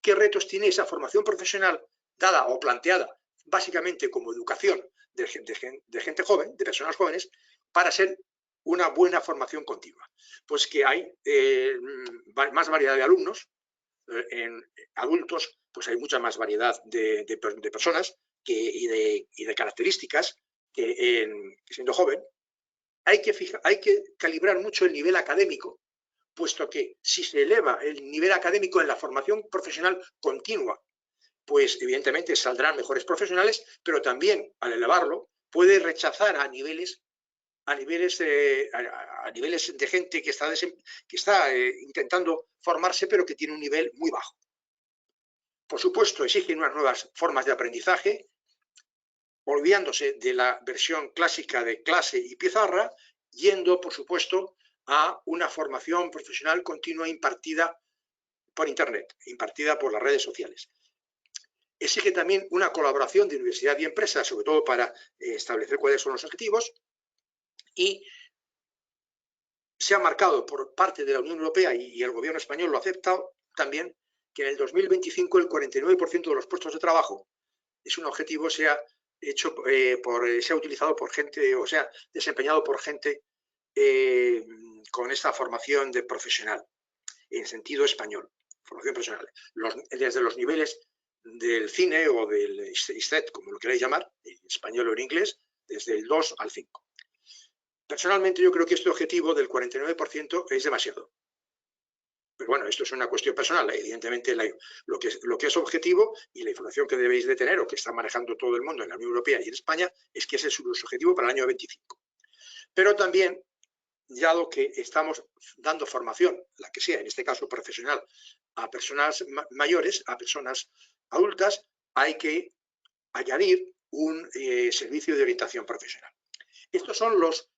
¿qué retos tiene esa formación profesional dada o planteada básicamente como educación de gente joven, de personas jóvenes, para ser una buena formación continua? Pues que hay más variedad de alumnos, en adultos pues hay mucha más variedad de personas y de características que siendo joven. Hay que calibrar mucho el nivel académico, puesto que si se eleva el nivel académico en la formación profesional continua, pues evidentemente saldrán mejores profesionales, pero también al elevarlo puede rechazar a niveles de gente que está intentando formarse, pero que tiene un nivel muy bajo. Por supuesto, exigen unas nuevas formas de aprendizaje, olvidándose de la versión clásica de clase y pizarra, yendo, por supuesto, a una formación profesional continua impartida por Internet, impartida por las redes sociales. Exige también una colaboración de universidad y empresa, sobre todo para establecer cuáles son los objetivos, y se ha marcado por parte de la Unión Europea y el gobierno español lo ha aceptado también, que en el 2025 el 49% de los puestos de trabajo es un objetivo sea se ha utilizado por gente, o sea, desempeñado por gente con esta formación de profesional, en sentido español, formación profesional, desde los niveles del cine o del ISET, como lo queráis llamar, en español o en inglés, desde el 2 al 5. Personalmente yo creo que este objetivo del 49% es demasiado. Pero bueno, esto es una cuestión personal. Evidentemente lo que es objetivo y la información que debéis de tener o que está manejando todo el mundo en la Unión Europea y en España es que ese es su objetivo para el año 25. Pero también, dado que estamos dando formación, la que sea, en este caso profesional, a personas mayores, a personas adultas, hay que añadir un servicio de orientación profesional. Estos son los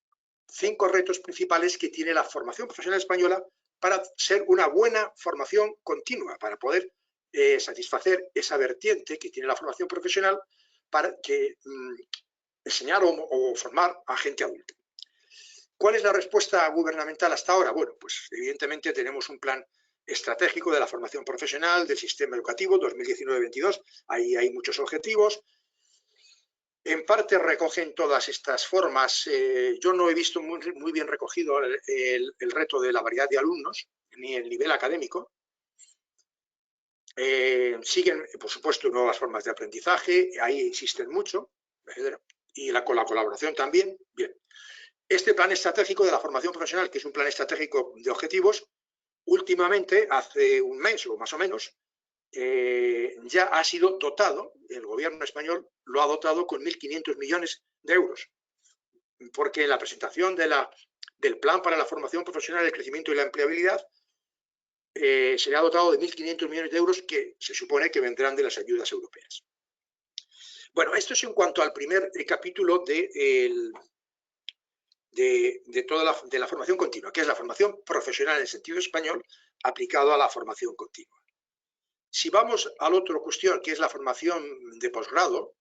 5 retos principales que tiene la formación profesional española para ser una buena formación continua, para poder satisfacer esa vertiente que tiene la formación profesional para enseñar o formar a gente adulta. ¿Cuál es la respuesta gubernamental hasta ahora? Bueno, pues evidentemente tenemos un plan estratégico de la formación profesional del sistema educativo 2019-22. Ahí hay muchos objetivos. En parte recogen todas estas formas. Yo no he visto muy bien recogido el reto de la variedad de alumnos, ni el nivel académico. Siguen, por supuesto, nuevas formas de aprendizaje, ahí insisten mucho, etc. Y con la colaboración también. Bien. Este plan estratégico de la formación profesional, que es un plan estratégico de objetivos, últimamente, hace un mes o más o menos, ya ha sido dotado, el gobierno español lo ha dotado con 1.500 millones de euros, porque la presentación del plan para la formación profesional, el crecimiento y la empleabilidad se le ha dotado de 1.500 millones de euros que se supone que vendrán de las ayudas europeas. Bueno, esto es en cuanto al primer capítulo de la formación continua, que es la formación profesional en sentido español aplicado a la formación continua. Si vamos a la otra cuestión, que es la formación de posgrado,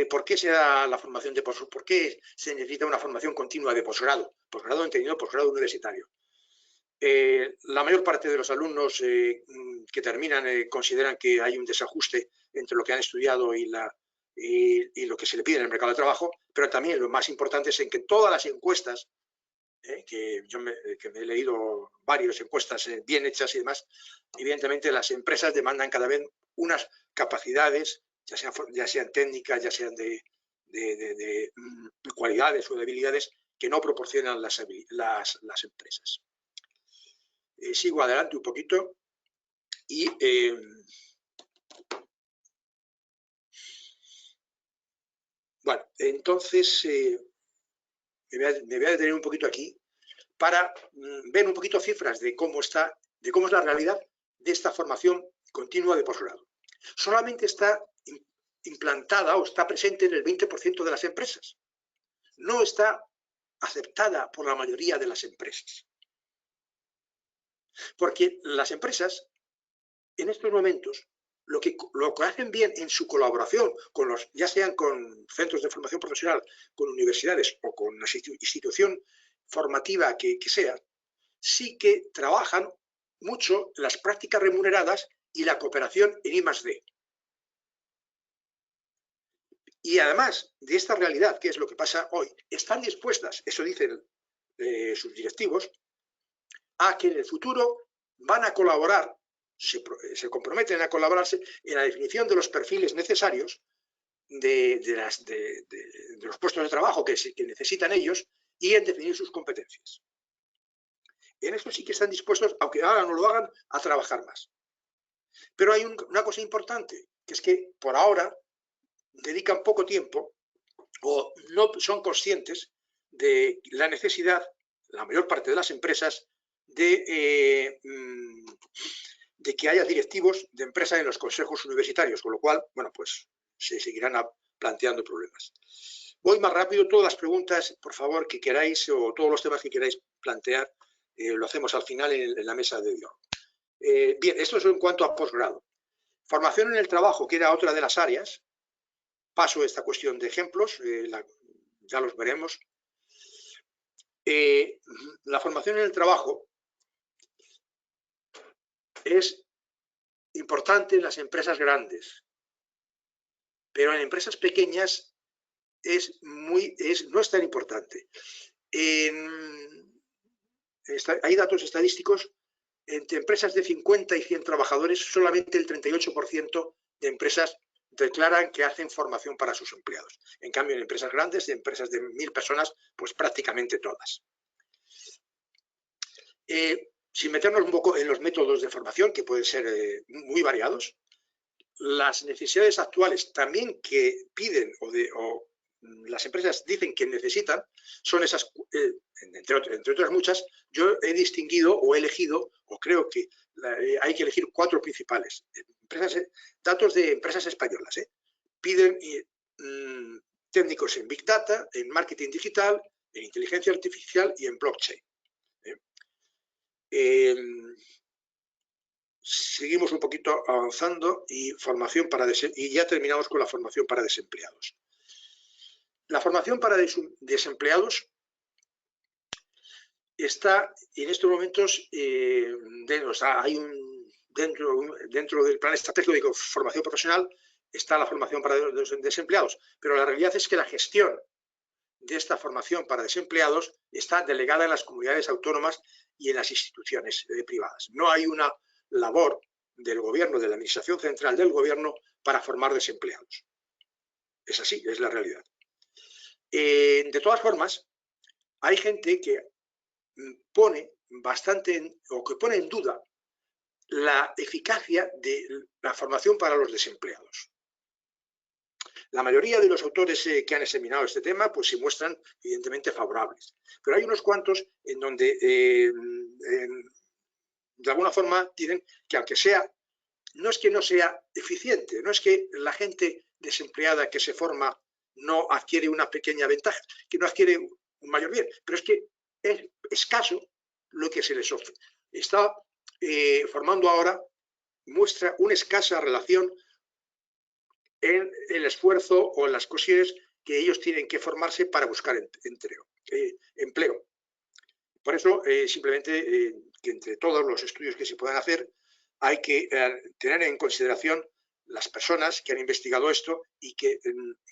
¿por qué se da la formación de posgrado? ¿Por qué se necesita una formación continua de posgrado? Posgrado entendido posgrado universitario. La mayor parte de los alumnos que terminan consideran que hay un desajuste entre lo que han estudiado y lo que se le pide en el mercado de trabajo, pero también lo más importante es en que todas las encuestas, que me he leído varias encuestas bien hechas y demás, evidentemente las empresas demandan cada vez unas capacidades, ya sean técnicas, ya sean de cualidades o de habilidades que no proporcionan las empresas. Sigo adelante un poquito y bueno, entonces me voy a detener un poquito aquí para ver un poquito cifras de cómo es la realidad de esta formación continua de posgrado. Solamente está implantada o está presente en el 20% de las empresas. No está aceptada por la mayoría de las empresas. Porque las empresas, en estos momentos, lo que hacen bien en su colaboración, ya sean con centros de formación profesional, con universidades o con una institución formativa que sea, sí que trabajan mucho las prácticas remuneradas y la cooperación en I+D. Y además de esta realidad, que es lo que pasa hoy, están dispuestas, eso dicen sus directivos, a que en el futuro van a colaborar, se comprometen a colaborarse en la definición de los perfiles necesarios de los puestos de trabajo que necesitan ellos y en definir sus competencias. En esto sí que están dispuestos, aunque ahora no lo hagan, a trabajar más. Pero hay una cosa importante, que es que por ahora dedican poco tiempo o no son conscientes de la necesidad, la mayor parte de las empresas, de que haya directivos de empresas en los consejos universitarios, con lo cual, bueno, pues se seguirán planteando problemas. Voy más rápido, todas las preguntas, por favor, que queráis, o todos los temas que queráis plantear, lo hacemos al final en la mesa de diálogo. Bien, esto es en cuanto a posgrado. Formación en el trabajo, que era otra de las áreas. Paso esta cuestión de ejemplos, ya los veremos. La formación en el trabajo es importante en las empresas grandes, pero en empresas pequeñas no es tan importante. Hay datos estadísticos, entre empresas de 50 y 100 trabajadores, solamente el 38% de empresas declaran que hacen formación para sus empleados. En cambio, en empresas grandes, de empresas de 1000 personas, pues prácticamente todas. Sin meternos un poco en los métodos de formación, que pueden ser muy variados, las necesidades actuales también que piden o las empresas dicen que necesitan son esas, entre otras muchas. Yo he distinguido o he elegido, o creo que hay que elegir 4 principales. Datos de empresas españolas. Piden técnicos en Big Data, en marketing digital, en inteligencia artificial y en blockchain. Seguimos un poquito avanzando y ya terminamos con la formación para desempleados. La formación para desempleados está en estos momentos, hay dentro del plan estratégico de formación profesional, está la formación para desempleados, pero la realidad es que la gestión de esta formación para desempleados está delegada en las comunidades autónomas y en las instituciones privadas. No hay una labor del gobierno, de la administración central del gobierno, para formar desempleados. Es así, es la realidad. De todas formas, hay gente que pone en duda la eficacia de la formación para los desempleados. La mayoría de los autores que han examinado este tema pues se muestran evidentemente favorables, pero hay unos cuantos en donde de alguna forma dicen que aunque no es que no sea eficiente, no es que la gente desempleada que se forma no adquiere una pequeña ventaja, que no adquiere un mayor bien, pero es que es escaso lo que se les ofrece. Está formando ahora, muestra una escasa relación en el esfuerzo o en las cuestiones que ellos tienen que formarse para buscar empleo. Por eso, simplemente, que entre todos los estudios que se puedan hacer, hay que tener en consideración las personas que han investigado esto y que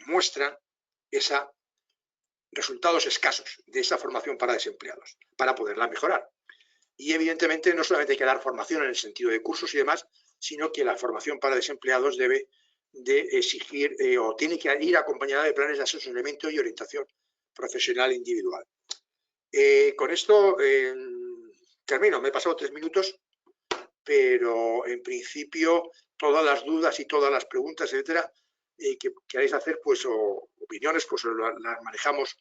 muestran resultados escasos de esa formación para desempleados, para poderla mejorar. Y evidentemente no solamente hay que dar formación en el sentido de cursos y demás, sino que la formación para desempleados debe de exigir o tiene que ir acompañada de planes de asesoramiento y orientación profesional individual. Con esto termino, me he pasado 3 minutos, pero en principio todas las dudas y todas las preguntas, etcétera, que queráis hacer, pues, o opiniones, pues las manejamos,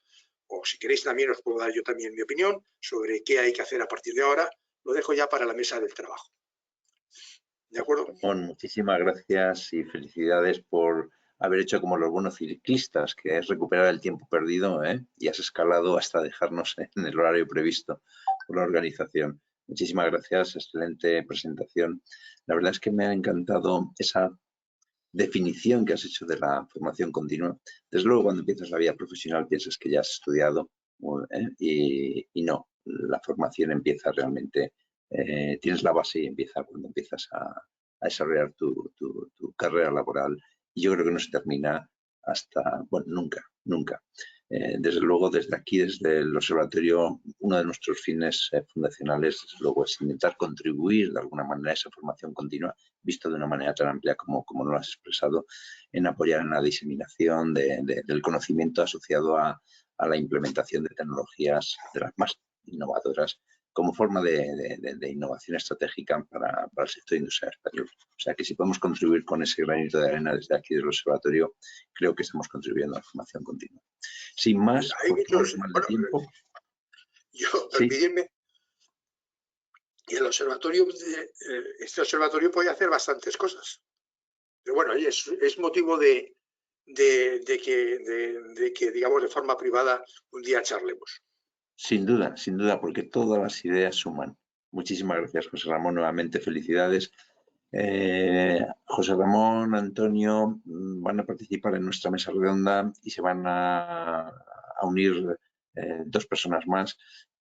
o si queréis también os puedo dar yo también mi opinión sobre qué hay que hacer a partir de ahora. Lo dejo ya para la mesa del trabajo. ¿De acuerdo? Ramón, muchísimas gracias y felicidades por haber hecho como los buenos ciclistas, que es recuperar el tiempo perdido, y has escalado hasta dejarnos en el horario previsto por la organización. Muchísimas gracias, excelente presentación. La verdad es que me ha encantado esa definición que has hecho de la formación continua. Desde luego, cuando empiezas la vida profesional piensas que ya has estudiado y no, la formación empieza realmente, tienes la base y empieza cuando empiezas a desarrollar tu carrera laboral. Y yo creo que no se termina hasta, bueno, nunca. Desde luego, desde aquí, desde el observatorio, uno de nuestros fines fundacionales, desde luego, es intentar contribuir de alguna manera a esa formación continua, visto de una manera tan amplia como lo has expresado, en apoyar en la diseminación del conocimiento asociado a la implementación de tecnologías de las más innovadoras como forma de innovación estratégica para el sector industrial español. O sea que si podemos contribuir con ese granito de arena desde aquí del observatorio, creo que estamos contribuyendo a la formación continua. Sin más, de tiempo. Yo, permitirme, y el observatorio, este observatorio puede hacer bastantes cosas. Pero bueno, es motivo de que, digamos, de forma privada un día charlemos. Sin duda, porque todas las ideas suman. Muchísimas gracias, José Ramón. Nuevamente, felicidades. José Ramón, Antonio van a participar en nuestra mesa redonda y se van a unir 2 personas más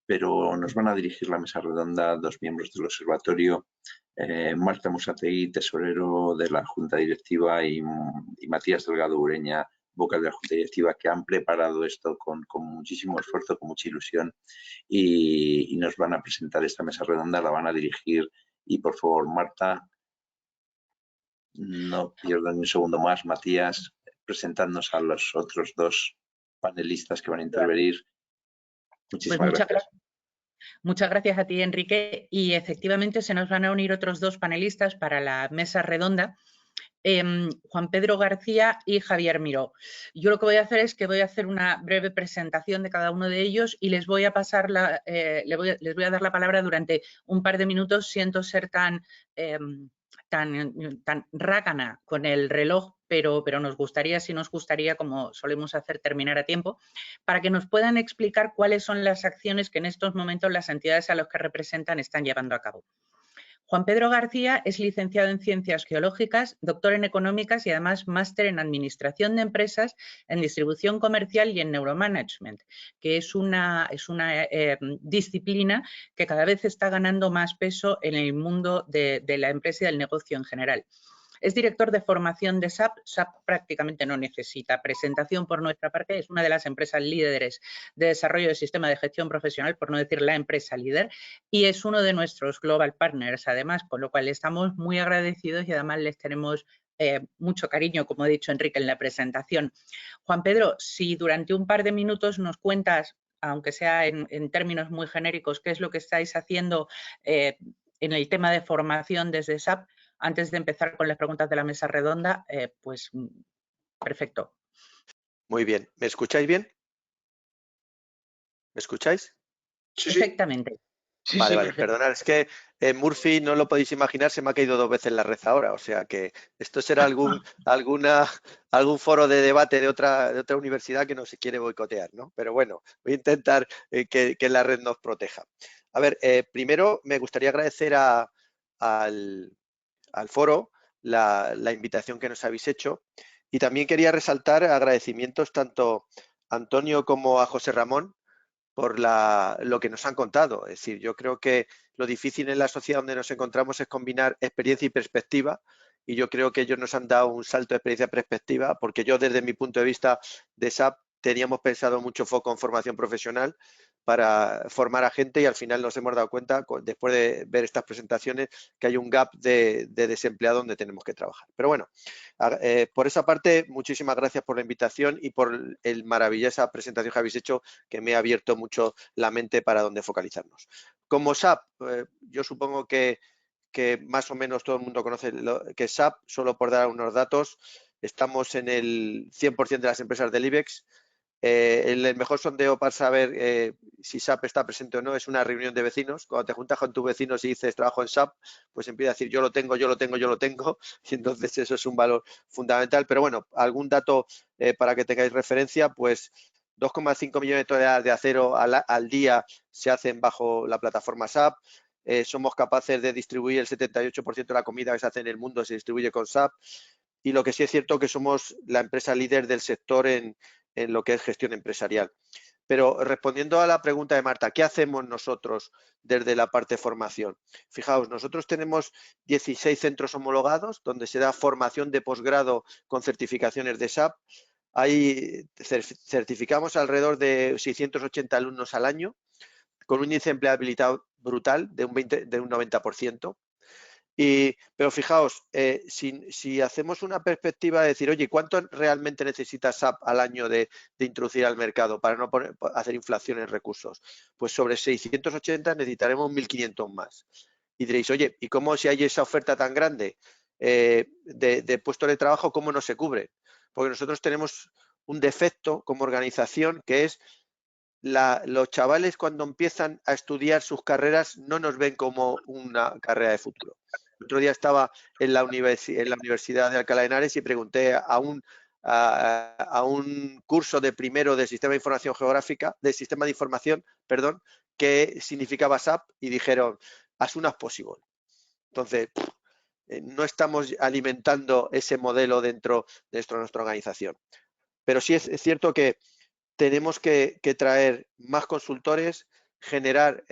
pero nos van a dirigir la mesa redonda 2 miembros del observatorio, Marta Musategui, tesorero de la Junta Directiva, y Matías Delgado Ureña, vocal de la Junta Directiva, que han preparado esto con muchísimo esfuerzo, con mucha ilusión, y nos van a presentar esta mesa redonda, la van a dirigir. Y por favor, Marta, no pierdan ni un segundo más. Matías, presentándonos a los otros 2 panelistas que van a intervenir. Muchísimas gracias. Muchas gracias a ti, Enrique. Y efectivamente se nos van a unir otros 2 panelistas para la mesa redonda, Juan Pedro García y Javier Miró. Yo lo que voy a hacer es que voy a hacer una breve presentación de cada uno de ellos y les voy a pasar les voy a dar la palabra durante un par de minutos. Siento ser tan rácana con el reloj, pero nos gustaría, como solemos hacer, terminar a tiempo, para que nos puedan explicar cuáles son las acciones que en estos momentos las entidades a las que representan están llevando a cabo. Juan Pedro García es licenciado en Ciencias Geológicas, doctor en Económicas y además máster en Administración de Empresas, en Distribución Comercial y en Neuromanagement, que es una disciplina que cada vez está ganando más peso en el mundo de la empresa y del negocio en general. Es director de formación de SAP. SAP prácticamente no necesita presentación por nuestra parte. Es una de las empresas líderes de desarrollo de sistema de gestión profesional, por no decir la empresa líder, y es uno de nuestros global partners, además, con lo cual estamos muy agradecidos y además les tenemos mucho cariño, como ha dicho Enrique en la presentación. Juan Pedro, si durante un par de minutos nos cuentas, aunque sea en términos muy genéricos, qué es lo que estáis haciendo en el tema de formación desde SAP, antes de empezar con las preguntas de la mesa redonda, pues perfecto. Muy bien. ¿Me escucháis bien? ¿Me escucháis? Sí, Perfectamente. Sí, Vale, sí, vale. perfecto. Perdonad, es que en Murphy, no lo podéis imaginar, se me ha caído 2 veces la red ahora. O sea que esto será algún foro de debate de otra universidad que nos quiere boicotear, ¿no? Pero bueno, voy a intentar que la red nos proteja. A ver, primero me gustaría agradecer al foro la invitación que nos habéis hecho, y también quería resaltar agradecimientos tanto a Antonio como a José Ramón por lo que nos han contado. Es decir, yo creo que lo difícil en la sociedad donde nos encontramos es combinar experiencia y perspectiva, y yo creo que ellos nos han dado un salto de experiencia y perspectiva, porque yo, desde mi punto de vista de SAP, teníamos pensado mucho foco en formación profesional para formar a gente, y al final nos hemos dado cuenta, después de ver estas presentaciones, que hay un gap de desempleado donde tenemos que trabajar. Pero bueno, por esa parte, muchísimas gracias por la invitación y por la maravillosa presentación que habéis hecho, que me ha abierto mucho la mente para dónde focalizarnos. Como SAP, yo supongo que más o menos todo el mundo conoce que SAP, solo por dar unos datos, estamos en el 100% de las empresas del IBEX. El mejor sondeo para saber si SAP está presente o no es una reunión de vecinos. Cuando te juntas con tus vecinos y dices trabajo en SAP, pues empieza a decir yo lo tengo, yo lo tengo, yo lo tengo, y entonces eso es un valor fundamental. Pero bueno, algún dato para que tengáis referencia, pues 2,5 millones de toneladas de acero al día se hacen bajo la plataforma SAP. Somos capaces de distribuir el 78% de la comida que se hace en el mundo, se distribuye con SAP. Y lo que sí es cierto es que somos la empresa líder del sector en lo que es gestión empresarial. Pero respondiendo a la pregunta de Marta, ¿qué hacemos nosotros desde la parte de formación? Fijaos, nosotros tenemos 16 centros homologados donde se da formación de posgrado con certificaciones de SAP. Ahí certificamos alrededor de 680 alumnos al año, con un índice de empleabilidad brutal de un 90%. Pero fijaos, si hacemos una perspectiva de decir, oye, ¿cuánto realmente necesita SAP al año de introducir al mercado para no hacer inflación en recursos? Pues sobre 680 necesitaremos 1.500 más. Y diréis, oye, ¿y cómo, si hay esa oferta tan grande de puestos de trabajo, cómo no se cubre? Porque nosotros tenemos un defecto como organización, que es los chavales, cuando empiezan a estudiar sus carreras, no nos ven como una carrera de futuro. El otro día estaba en la Universidad de Alcalá de Henares y pregunté a un curso de primero de Sistema de Información Geográfica, de Sistema de Información, perdón, qué significaba SAP, y dijeron as soon as possible. Entonces, no estamos alimentando ese modelo dentro de nuestra organización. Pero sí es cierto que tenemos que traer más consultores, generar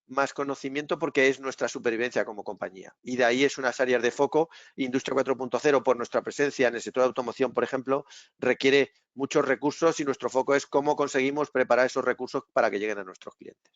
más conocimiento porque es nuestra supervivencia como compañía. Y de ahí es unas áreas de foco. Industria 4.0, por nuestra presencia en el sector de automoción, por ejemplo, requiere muchos recursos y nuestro foco es cómo conseguimos preparar esos recursos para que lleguen a nuestros clientes.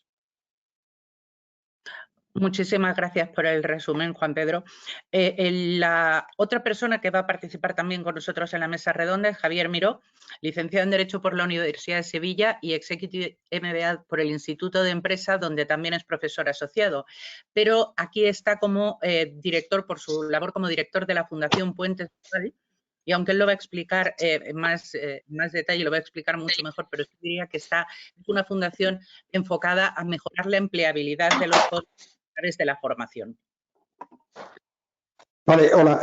Muchísimas gracias por el resumen, Juan Pedro. La otra persona que va a participar también con nosotros en la mesa redonda es Javier Miró, licenciado en Derecho por la Universidad de Sevilla y Executive MBA por el Instituto de Empresa, donde también es profesor asociado. Pero aquí está como director, por su labor como director de la Fundación Puentes Global. Y aunque él lo va a explicar más detalle, lo va a explicar mucho mejor, pero yo diría que es una fundación enfocada a mejorar la empleabilidad de los jóvenes a través de la formación. Vale, hola.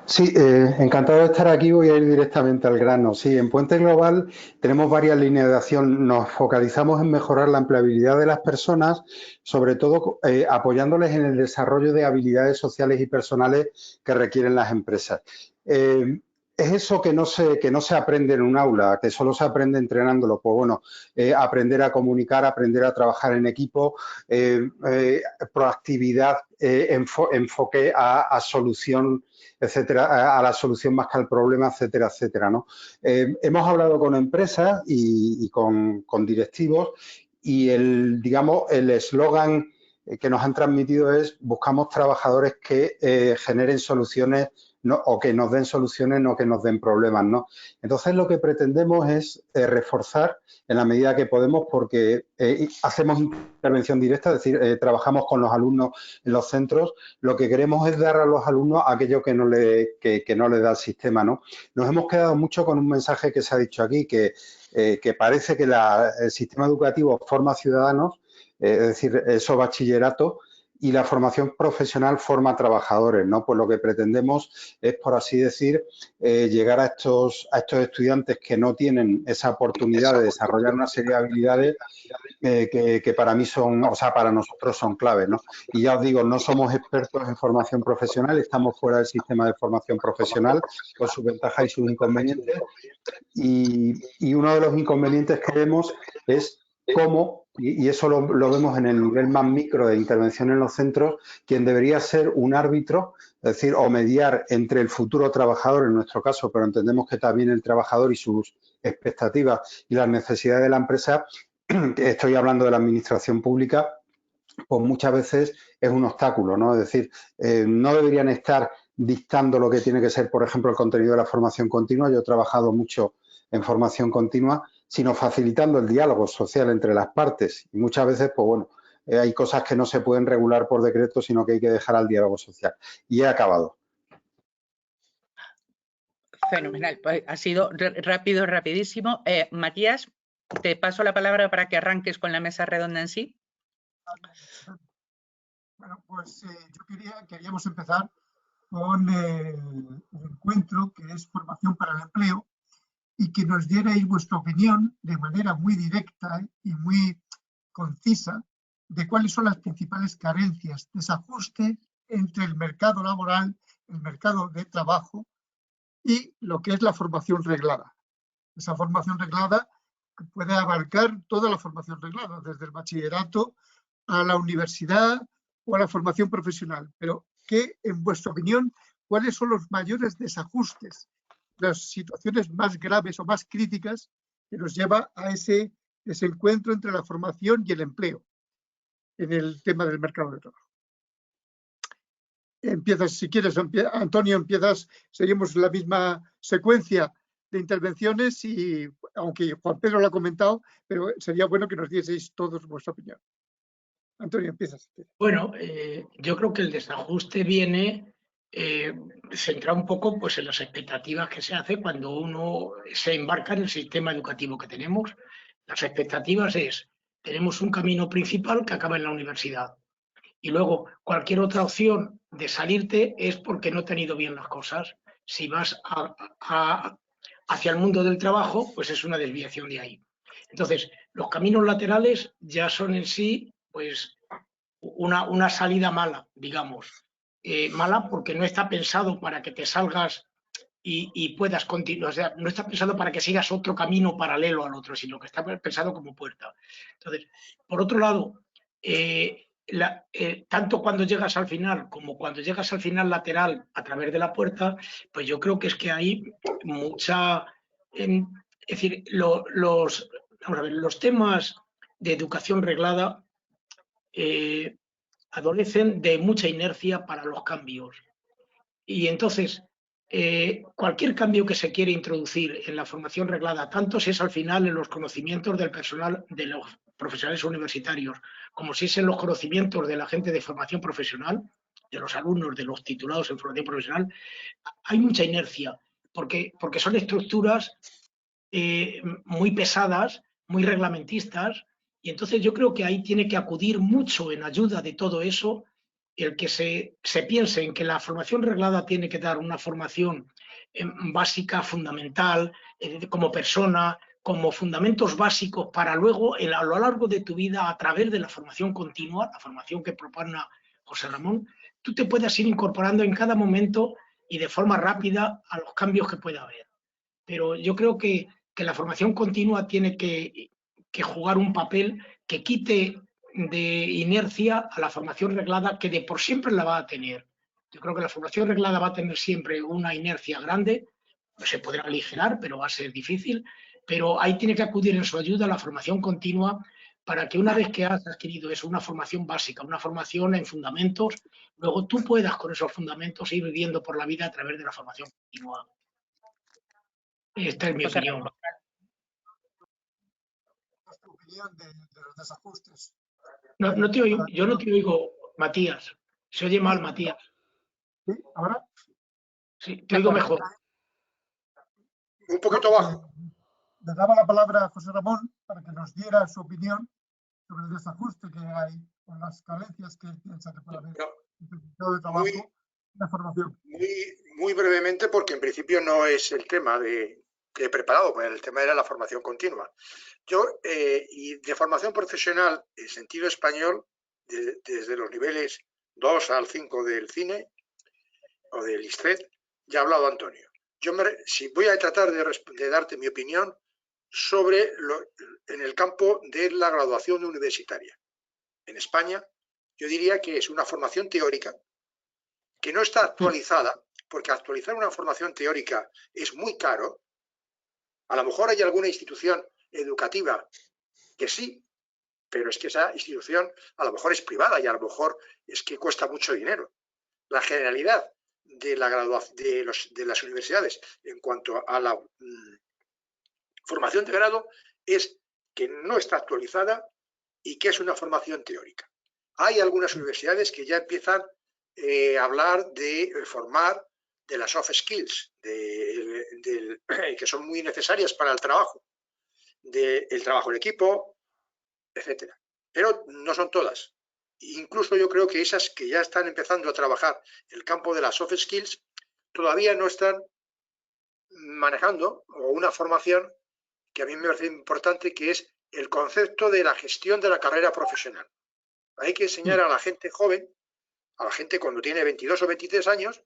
Sí, encantado de estar aquí. Voy a ir directamente al grano. Sí, en Puente Global tenemos varias líneas de acción. Nos focalizamos en mejorar la empleabilidad de las personas, sobre todo apoyándoles en el desarrollo de habilidades sociales y personales que requieren las empresas. Es eso que no se aprende en un aula, que solo se aprende entrenándolo. Pues bueno, aprender a comunicar, aprender a trabajar en equipo, proactividad, enfoque a solución, etcétera, a la solución más que al problema, etcétera, etcétera, ¿no? Hemos hablado con empresas y con directivos y el eslogan que nos han transmitido es: buscamos trabajadores que generen soluciones, no, o que nos den soluciones, no que nos den problemas, ¿no? Entonces, lo que pretendemos es reforzar en la medida que podemos, porque hacemos intervención directa, es decir, trabajamos con los alumnos en los centros. Lo que queremos es dar a los alumnos aquello que no le da el sistema, ¿no? Nos hemos quedado mucho con un mensaje que se ha dicho aquí, que parece que el sistema educativo forma ciudadanos, es decir, eso bachillerato, y la formación profesional forma trabajadores, ¿no? Pues lo que pretendemos es, por así decir, llegar a estos estudiantes que no tienen esa oportunidad de desarrollar una serie de habilidades que para mí para nosotros son claves, ¿no? Y ya os digo, no somos expertos en formación profesional, estamos fuera del sistema de formación profesional con sus ventajas y sus inconvenientes. Y uno de los inconvenientes que vemos es cómo, y eso lo vemos en el nivel más micro de intervención en los centros, quien debería ser un árbitro, es decir, o mediar entre el futuro trabajador, en nuestro caso, pero entendemos que también el trabajador y sus expectativas y las necesidades de la empresa, estoy hablando de la administración pública, pues muchas veces es un obstáculo, ¿no? Es decir, no deberían estar dictando lo que tiene que ser, por ejemplo, el contenido de la formación continua. Yo he trabajado mucho en formación continua, sino facilitando el diálogo social entre las partes. Y muchas veces, pues bueno, hay cosas que no se pueden regular por decreto, sino que hay que dejar al diálogo social. Y he acabado. Fenomenal. Pues ha sido rápido, rapidísimo. Matías, te paso la palabra para que arranques con la mesa redonda en sí. Bueno, pues queríamos empezar con el encuentro que es formación para el empleo, y que nos dierais vuestra opinión de manera muy directa y muy concisa de cuáles son las principales carencias, desajuste entre el mercado laboral, el mercado de trabajo y lo que es la formación reglada. Esa formación reglada puede abarcar toda la formación reglada, desde el bachillerato a la universidad o a la formación profesional. Pero, en vuestra opinión, cuáles son los mayores desajustes, las situaciones más graves o más críticas que nos lleva a ese desencuentro entre la formación y el empleo en el tema del mercado de trabajo? Empiezas, si quieres, Antonio, empiezas, seguimos la misma secuencia de intervenciones, y aunque Juan Pedro lo ha comentado, pero sería bueno que nos dieseis todos vuestra opinión. Antonio, empiezas. Bueno, yo creo que el desajuste viene centrado un poco pues, en las expectativas que se hace cuando uno se embarca en el sistema educativo que tenemos. Las expectativas tenemos un camino principal que acaba en la universidad, y luego cualquier otra opción de salirte es porque no te han ido bien las cosas. Si vas hacia el mundo del trabajo, pues es una desviación de ahí. Entonces, los caminos laterales ya son en sí pues una salida mala, digamos. Mala porque no está pensado para que te salgas y puedas continuar. O sea, no está pensado para que sigas otro camino paralelo al otro, sino que está pensado como puerta. Entonces, por otro lado, tanto cuando llegas al final como cuando llegas al final lateral a través de la puerta, pues yo creo que es que hay mucha... es decir, vamos a ver, los temas de educación reglada adolecen de mucha inercia para los cambios. Y entonces, cualquier cambio que se quiere introducir en la formación reglada, tanto si es al final en los conocimientos del personal, de los profesionales universitarios, como si es en los conocimientos de la gente de formación profesional, de los alumnos, de los titulados en formación profesional, hay mucha inercia, porque son estructuras muy pesadas, muy reglamentistas, y entonces yo creo que ahí tiene que acudir mucho en ayuda de todo eso el que se piense en que la formación reglada tiene que dar una formación básica, fundamental, como persona, como fundamentos básicos para luego, a lo largo de tu vida, a través de la formación continua, la formación que propone José Ramón, tú te puedas ir incorporando en cada momento y de forma rápida a los cambios que pueda haber. Pero yo creo que la formación continua tiene que jugar un papel que quite de inercia a la formación reglada, que de por siempre la va a tener. Yo creo que la formación reglada va a tener siempre una inercia grande, se podrá aligerar, pero va a ser difícil, pero ahí tiene que acudir en su ayuda la formación continua para que una vez que has adquirido eso, una formación básica, una formación en fundamentos, luego tú puedas con esos fundamentos ir viviendo por la vida a través de la formación continua. Esta es mi opinión. De los desajustes. No te oigo, yo no te oigo, Matías. Se oye mal, Matías. ¿Sí? ¿Ahora? Sí, te oigo mejor. Un poquito bajo. Le daba la palabra a José Ramón para que nos diera su opinión sobre el desajuste que hay con las carencias que él piensa que puede haber en el mercado de trabajo y la formación. Muy brevemente, porque en principio no es el tema que he preparado, pues el tema era la formación continua. Yo, y de formación profesional en sentido español, desde los niveles 2 al 5 del CINE o del ISTRED, ya ha hablado Antonio. Si voy a tratar de darte mi opinión sobre en el campo de la graduación universitaria. En España, yo diría que es una formación teórica que no está actualizada, porque actualizar una formación teórica es muy caro. A lo mejor hay alguna institución educativa que sí, pero es que esa institución a lo mejor es privada y a lo mejor es que cuesta mucho dinero. La generalidad de la graduación de las universidades en cuanto a la formación de grado es que no está actualizada y que es una formación teórica. Hay algunas universidades que ya empiezan a hablar de formar de las soft skills, que son muy necesarias para el trabajo, del trabajo en equipo, etcétera. Pero no son todas. Incluso yo creo que esas que ya están empezando a trabajar el campo de las soft skills todavía no están manejando una formación que a mí me parece importante, que es el concepto de la gestión de la carrera profesional. Hay que enseñar a la gente joven, a la gente cuando tiene 22 o 23 años,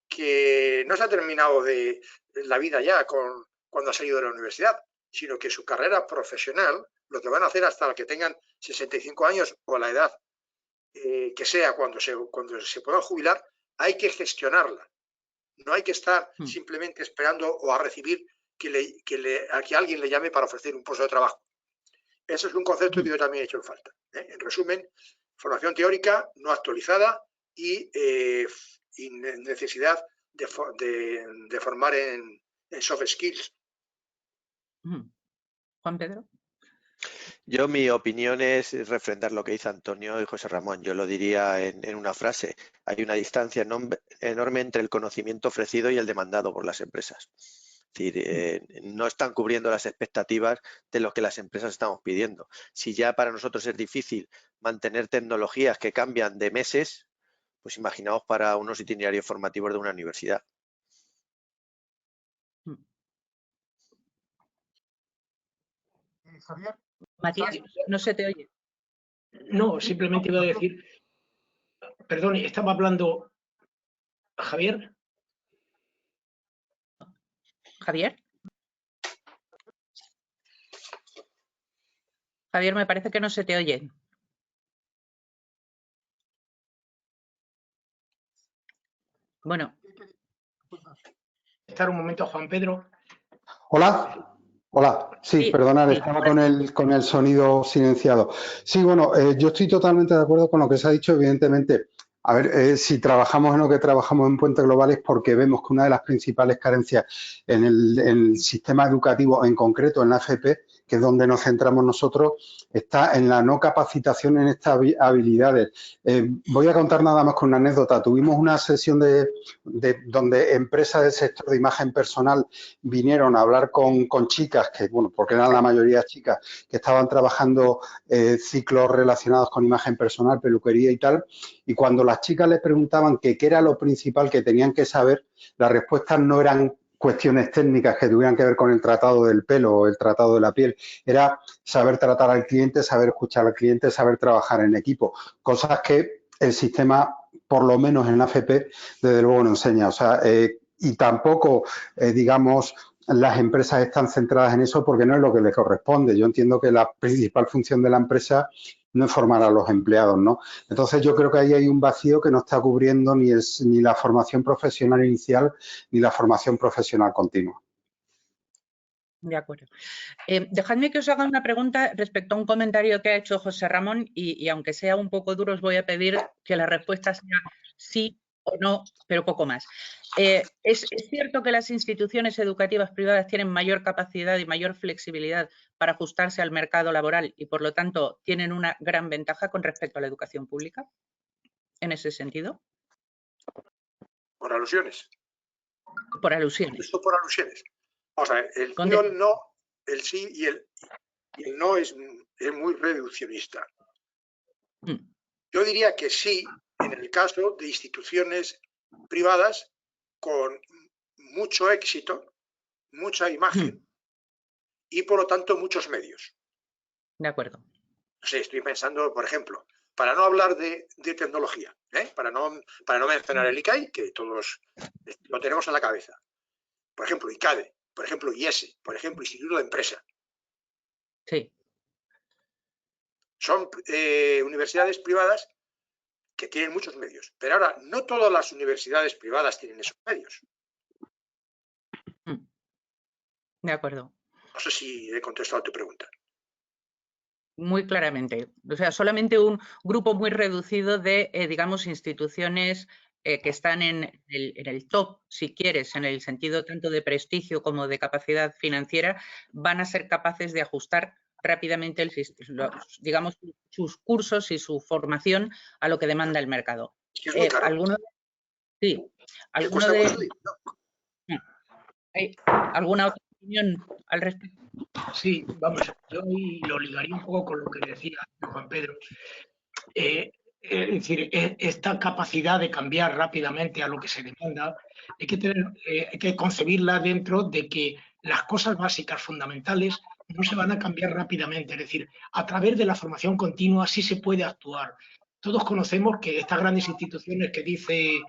que no se ha terminado de la vida ya cuando ha salido de la universidad, sino que su carrera profesional, lo que van a hacer hasta que tengan 65 años o la edad que sea cuando se puedan jubilar, hay que gestionarla. No hay que estar simplemente esperando o a recibir a que alguien le llame para ofrecer un puesto de trabajo. Ese es un concepto que yo también he hecho en falta. En resumen, formación teórica no actualizada y necesidad de formar en soft skills. Juan Pedro. Yo, mi opinión es refrendar lo que dice Antonio y José Ramón. Yo lo diría en una frase. Hay una distancia enorme entre el conocimiento ofrecido y el demandado por las empresas. Es decir, no están cubriendo las expectativas de lo que las empresas estamos pidiendo. Si ya para nosotros es difícil mantener tecnologías que cambian de meses, pues imaginaos para unos itinerarios formativos de una universidad. Javier. Matías, no se te oye. No, simplemente iba a decir, perdón, estaba hablando Javier. Javier. Javier, me parece que no se te oye. Bueno. Estar un momento, Juan Pedro. Hola. Hola, sí, perdonad, estaba con el sonido silenciado. Sí, bueno, yo estoy totalmente de acuerdo con lo que se ha dicho, evidentemente. A ver, si trabajamos en lo que trabajamos en Puente Global es porque vemos que una de las principales carencias en el sistema educativo, en concreto en la FP, que es donde nos centramos nosotros, está en la no capacitación en estas habilidades. Voy a contar nada más con una anécdota. Tuvimos una sesión donde empresas del sector de imagen personal vinieron a hablar con chicas, que bueno, porque eran la mayoría chicas, que estaban trabajando ciclos relacionados con imagen personal, peluquería y tal, y cuando las chicas les preguntaban qué era lo principal que tenían que saber, las respuestas no eran cuestiones técnicas que tuvieran que ver con el tratado del pelo o el tratado de la piel, era saber tratar al cliente, saber escuchar al cliente, saber trabajar en equipo, cosas que el sistema, por lo menos en la AFP, desde luego no enseña. O sea, y tampoco, digamos, las empresas están centradas en eso porque no es lo que les corresponde. Yo entiendo que la principal función de la empresa no es formar a los empleados, ¿no? Entonces, yo creo que ahí hay un vacío que no está cubriendo ni la formación profesional inicial ni la formación profesional continua. De acuerdo. Dejadme que os haga una pregunta respecto a un comentario que ha hecho José Ramón y aunque sea un poco duro, os voy a pedir que la respuesta sea sí o no, pero poco más. ¿Es cierto que las instituciones educativas privadas tienen mayor capacidad y mayor flexibilidad para ajustarse al mercado laboral y, por lo tanto, tienen una gran ventaja con respecto a la educación pública? ¿En ese sentido? Por alusiones. Por alusiones. Esto por alusiones. Vamos a ver, el sí o el no, el sí y el no es muy reduccionista. Yo diría que sí en el caso de instituciones privadas con mucho éxito, mucha imagen y, por lo tanto, muchos medios. De acuerdo. No sé, estoy pensando, por ejemplo, para no hablar de tecnología, para no mencionar el ICAI, que todos lo tenemos en la cabeza. Por ejemplo, ICADE, por ejemplo, IESE, por ejemplo, Instituto de Empresa. Sí. Son universidades privadas que tienen muchos medios. Pero ahora, no todas las universidades privadas tienen esos medios. De acuerdo. No sé si he contestado a tu pregunta. Muy claramente. O sea, solamente un grupo muy reducido de, digamos, instituciones que están en el top, si quieres, en el sentido tanto de prestigio como de capacidad financiera, van a ser capaces de ajustar rápidamente digamos, sus cursos y su formación a lo que demanda el mercado. Es muy caro. ¿Alguna otra opinión al respecto? Sí, vamos, yo lo ligaría un poco con lo que decía Juan Pedro. Es decir, esta capacidad de cambiar rápidamente a lo que se demanda, hay que concebirla dentro de que las cosas básicas, fundamentales, no se van a cambiar rápidamente. Es decir, a través de la formación continua sí se puede actuar. Todos conocemos que estas grandes instituciones que dice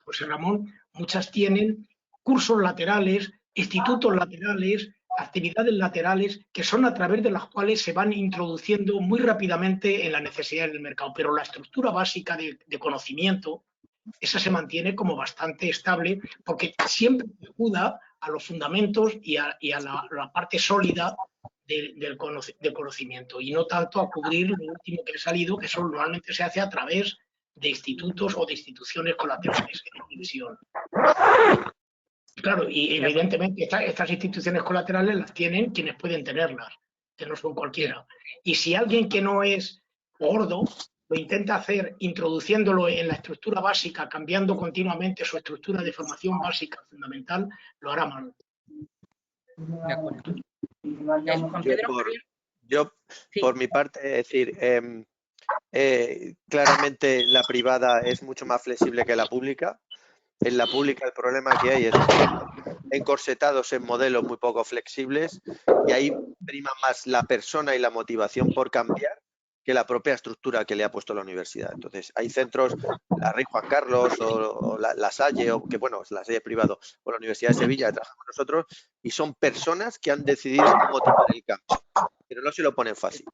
José Ramón, muchas tienen cursos laterales, institutos laterales, actividades laterales que son a través de las cuales se van introduciendo muy rápidamente en las necesidades del mercado, pero la estructura básica de conocimiento, esa se mantiene como bastante estable porque siempre ayuda a los fundamentos y a la parte sólida del conocimiento y no tanto a cubrir lo último que ha salido, que eso normalmente se hace a través de institutos o de instituciones colaterales en división. Claro, y evidentemente estas instituciones colaterales las tienen quienes pueden tenerlas, que no son cualquiera. Y si alguien que no es gordo lo intenta hacer introduciéndolo en la estructura básica, cambiando continuamente su estructura de formación básica fundamental, lo hará mal. De acuerdo. Yo, por mi parte, es decir, claramente la privada es mucho más flexible que la pública. En la pública el problema que hay es encorsetados en modelos muy poco flexibles y ahí prima más la persona y la motivación por cambiar que la propia estructura que le ha puesto la universidad. Entonces, hay centros, la Rey Juan Carlos o la Salle, o que bueno, es la Salle privado, o la Universidad de Sevilla, que trabajamos nosotros, y son personas que han decidido cómo tomar el cambio, pero no se lo ponen fácil.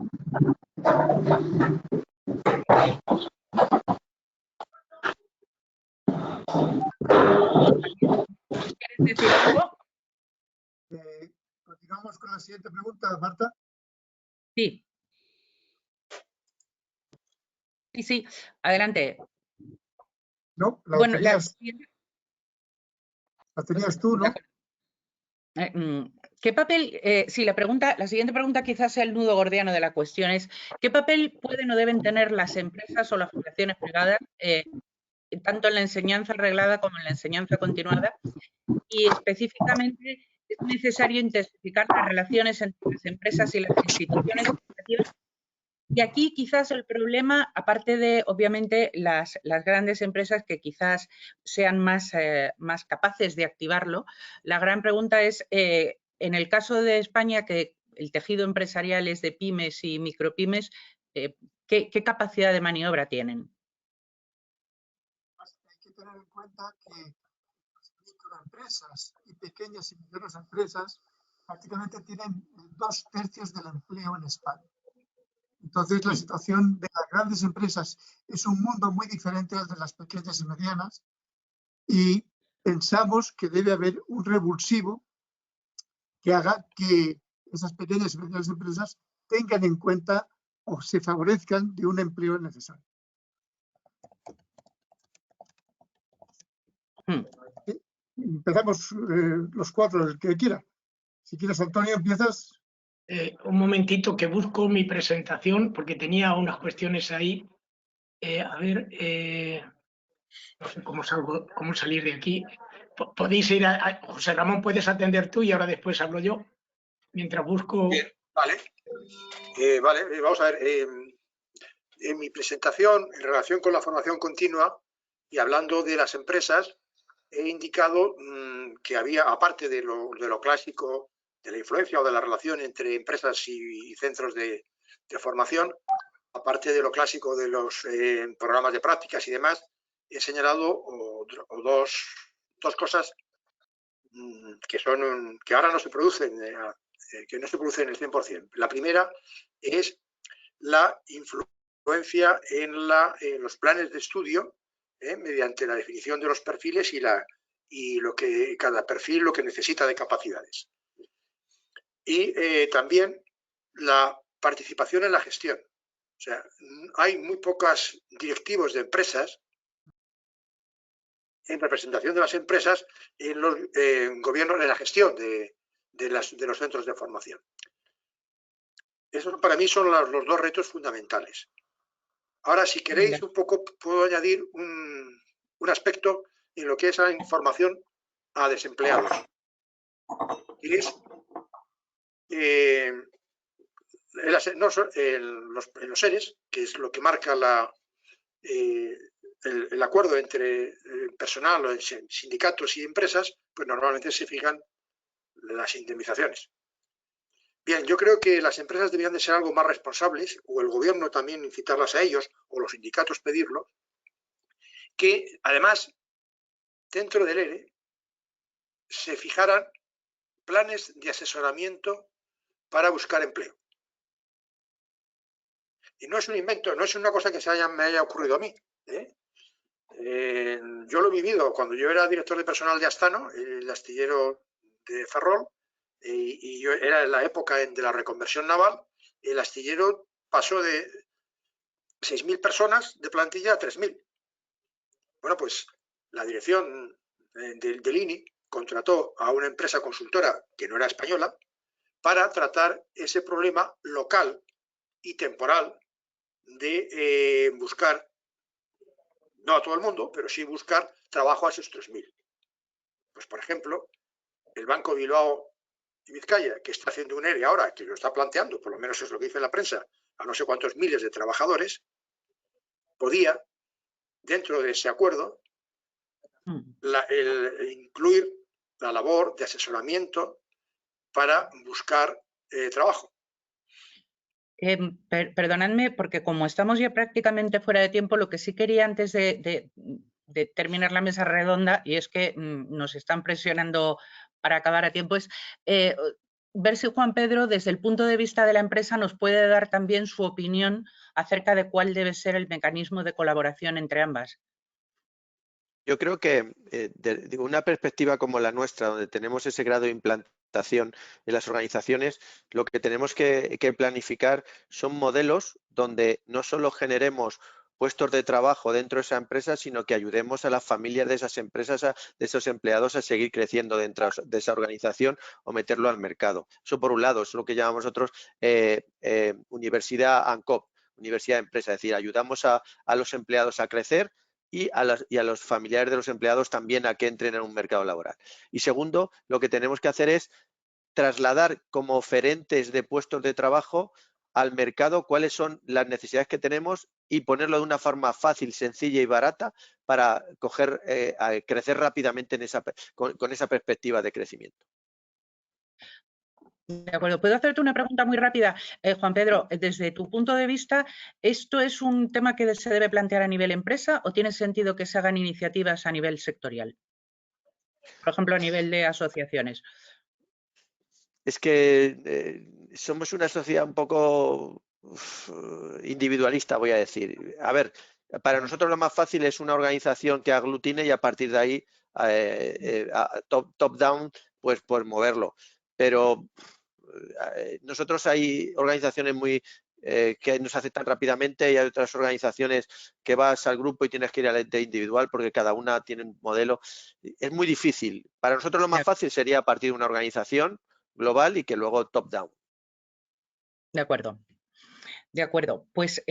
¿Quieres decir algo? Continuamos con la siguiente pregunta, Marta. Sí. Sí, adelante. No, Bueno, la tenías tú, ¿no? ¿Qué papel, la siguiente pregunta quizás sea el nudo gordiano de la cuestión es, ¿qué papel pueden o deben tener las empresas o las fundaciones privadas, tanto en la enseñanza reglada como en la enseñanza continuada? Y específicamente, ¿es necesario intensificar las relaciones entre las empresas y las instituciones educativas? Y aquí quizás el problema, aparte de, obviamente, las grandes empresas que quizás sean más capaces de activarlo, la gran pregunta es, en el caso de España, que el tejido empresarial es de pymes y micropymes, ¿qué capacidad de maniobra tienen? Hay que tener en cuenta que las microempresas y pequeñas y medianas empresas prácticamente tienen 2/3 del empleo en España. Entonces, la situación de las grandes empresas es un mundo muy diferente al de las pequeñas y medianas y pensamos que debe haber un revulsivo que haga que esas pequeñas y medianas empresas tengan en cuenta o se favorezcan de un empleo necesario. Empezamos los cuatro, el que quiera. Si quieres, Antonio, empiezas. Un momentito que busco mi presentación porque tenía unas cuestiones ahí. A ver, no sé cómo salir de aquí. Podéis ir José Ramón, puedes atender tú y ahora después hablo yo, mientras busco. Bien, vale. Vamos a ver. En mi presentación, en relación con la formación continua y hablando de las empresas, he indicado que había, aparte de lo clásico, de la influencia o de la relación entre empresas y centros de formación, aparte de lo clásico de los programas de prácticas y demás, he señalado dos cosas que ahora no se producen, que no se producen el 100%. La primera es la influencia en los planes de estudio, mediante la definición de los perfiles y lo que cada perfil lo que necesita de capacidades. Y también la participación en la gestión. O sea, hay muy pocos directivos de empresas en representación de las empresas en los gobiernos, en la gestión de los centros de formación. Esos para mí son los dos retos fundamentales. Ahora, si queréis, un poco puedo añadir un aspecto en lo que es la información a desempleados, que es en los ERES, que es lo que marca el acuerdo entre personal, sindicatos y empresas, pues normalmente se fijan las indemnizaciones. Bien, yo creo que las empresas deberían de ser algo más responsables, o el gobierno también incitarlas a ellos, o los sindicatos pedirlo, que además, dentro del ERE, se fijaran planes de asesoramiento para buscar empleo. Y no es un invento, no es una cosa que me haya ocurrido a mí. Yo lo he vivido cuando yo era director de personal de Astano, el astillero de Ferrol, y yo era en la época de la reconversión naval. El astillero pasó de 6.000 personas de plantilla a 3.000. Bueno, pues la dirección del INI contrató a una empresa consultora que no era española para tratar ese problema local y temporal de buscar, no a todo el mundo, pero sí buscar trabajo a esos 3.000. Pues, por ejemplo, el Banco Bilbao y Vizcaya, que está haciendo un ERE ahora, que lo está planteando, por lo menos es lo que dice la prensa, a no sé cuántos miles de trabajadores, podía, dentro de ese acuerdo, incluir la labor de asesoramiento para buscar trabajo. Perdonadme, porque como estamos ya prácticamente fuera de tiempo, lo que sí quería antes de terminar la mesa redonda, y es que nos están presionando para acabar a tiempo, es ver si Juan Pedro, desde el punto de vista de la empresa, nos puede dar también su opinión acerca de cuál debe ser el mecanismo de colaboración entre ambas. Yo creo que de una perspectiva como la nuestra, donde tenemos ese grado de implantación en las organizaciones, lo que tenemos que planificar son modelos donde no solo generemos puestos de trabajo dentro de esa empresa, sino que ayudemos a las familias de esas empresas, de esos empleados, a seguir creciendo dentro de esa organización o meterlo al mercado. Eso por un lado, es lo que llamamos nosotros universidad ANCOP, universidad de empresa, es decir, ayudamos a los empleados a crecer y a los familiares de los empleados también a que entren en un mercado laboral. Y segundo, lo que tenemos que hacer es trasladar como oferentes de puestos de trabajo al mercado cuáles son las necesidades que tenemos y ponerlo de una forma fácil, sencilla y barata para crecer rápidamente con esa perspectiva de crecimiento. De acuerdo. ¿Puedo hacerte una pregunta muy rápida? Juan Pedro, desde tu punto de vista, ¿esto es un tema que se debe plantear a nivel empresa o tiene sentido que se hagan iniciativas a nivel sectorial? Por ejemplo, a nivel de asociaciones. Es que somos una sociedad un poco individualista, voy a decir. A ver, para nosotros lo más fácil es una organización que aglutine y a partir de ahí, top-down, pues moverlo. Pero nosotros hay organizaciones que nos aceptan rápidamente y hay otras organizaciones que vas al grupo y tienes que ir al ente individual porque cada una tiene un modelo. Es muy difícil. Para nosotros lo más fácil sería a partir de una organización global y que luego top-down. De acuerdo. De acuerdo. Pues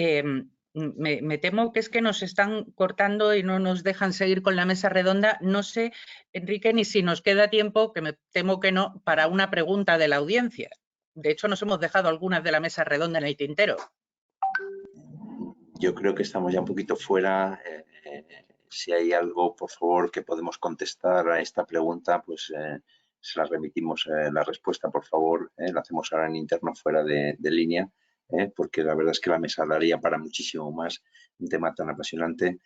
me temo que es que nos están cortando y no nos dejan seguir con la mesa redonda. No sé, Enrique, ni si nos queda tiempo, que me temo que no, para una pregunta de la audiencia. De hecho, nos hemos dejado algunas de la mesa redonda en el tintero. Yo creo que estamos ya un poquito fuera. Si hay algo, por favor, que podemos contestar a esta pregunta, pues se la remitimos la respuesta, por favor. La hacemos ahora en interno, fuera de línea, porque la verdad es que la mesa daría para muchísimo más, un tema tan apasionante.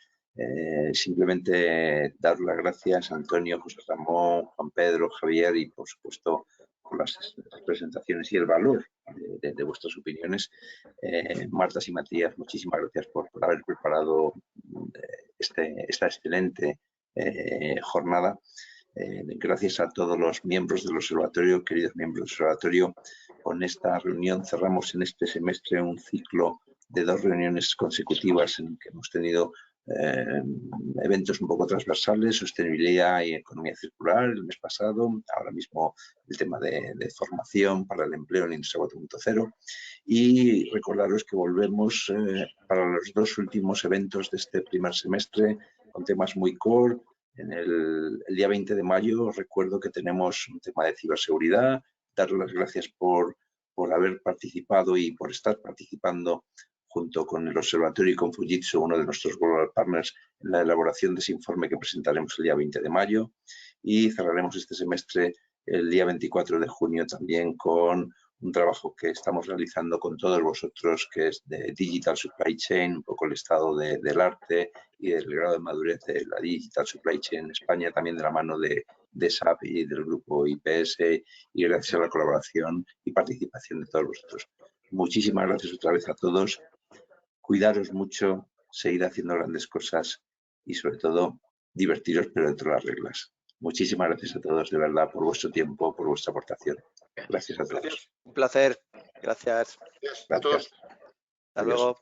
Simplemente dar las gracias a Antonio, José Ramón, Juan Pedro, Javier y, por supuesto, por las presentaciones y el valor de vuestras opiniones. Marta y Matías, muchísimas gracias por haber preparado esta excelente jornada. Gracias a todos los miembros del observatorio, queridos miembros del observatorio. Con esta reunión cerramos en este semestre un ciclo de 2 reuniones consecutivas en que hemos tenido eventos un poco transversales, sostenibilidad y economía circular el mes pasado, ahora mismo el tema de formación para el empleo en Industria 4.0 y recordaros que volvemos para los 2 últimos eventos de este primer semestre con temas muy core. En el día 20 de mayo recuerdo que tenemos un tema de ciberseguridad, dar las gracias por haber participado y por estar participando junto con el Observatorio y con Fujitsu, uno de nuestros Global Partners, en la elaboración de ese informe que presentaremos el día 20 de mayo. Y cerraremos este semestre el día 24 de junio también con un trabajo que estamos realizando con todos vosotros, que es de Digital Supply Chain, un poco el estado del arte y del grado de madurez de la Digital Supply Chain en España, también de la mano de SAP y del grupo IPS, y gracias a la colaboración y participación de todos vosotros. Muchísimas gracias otra vez a todos. Cuidaros mucho, seguid haciendo grandes cosas y sobre todo divertiros pero dentro de las reglas. Muchísimas gracias a todos de verdad por vuestro tiempo, por vuestra aportación. Gracias a todos. Un placer. Gracias. Gracias a todos. Hasta luego.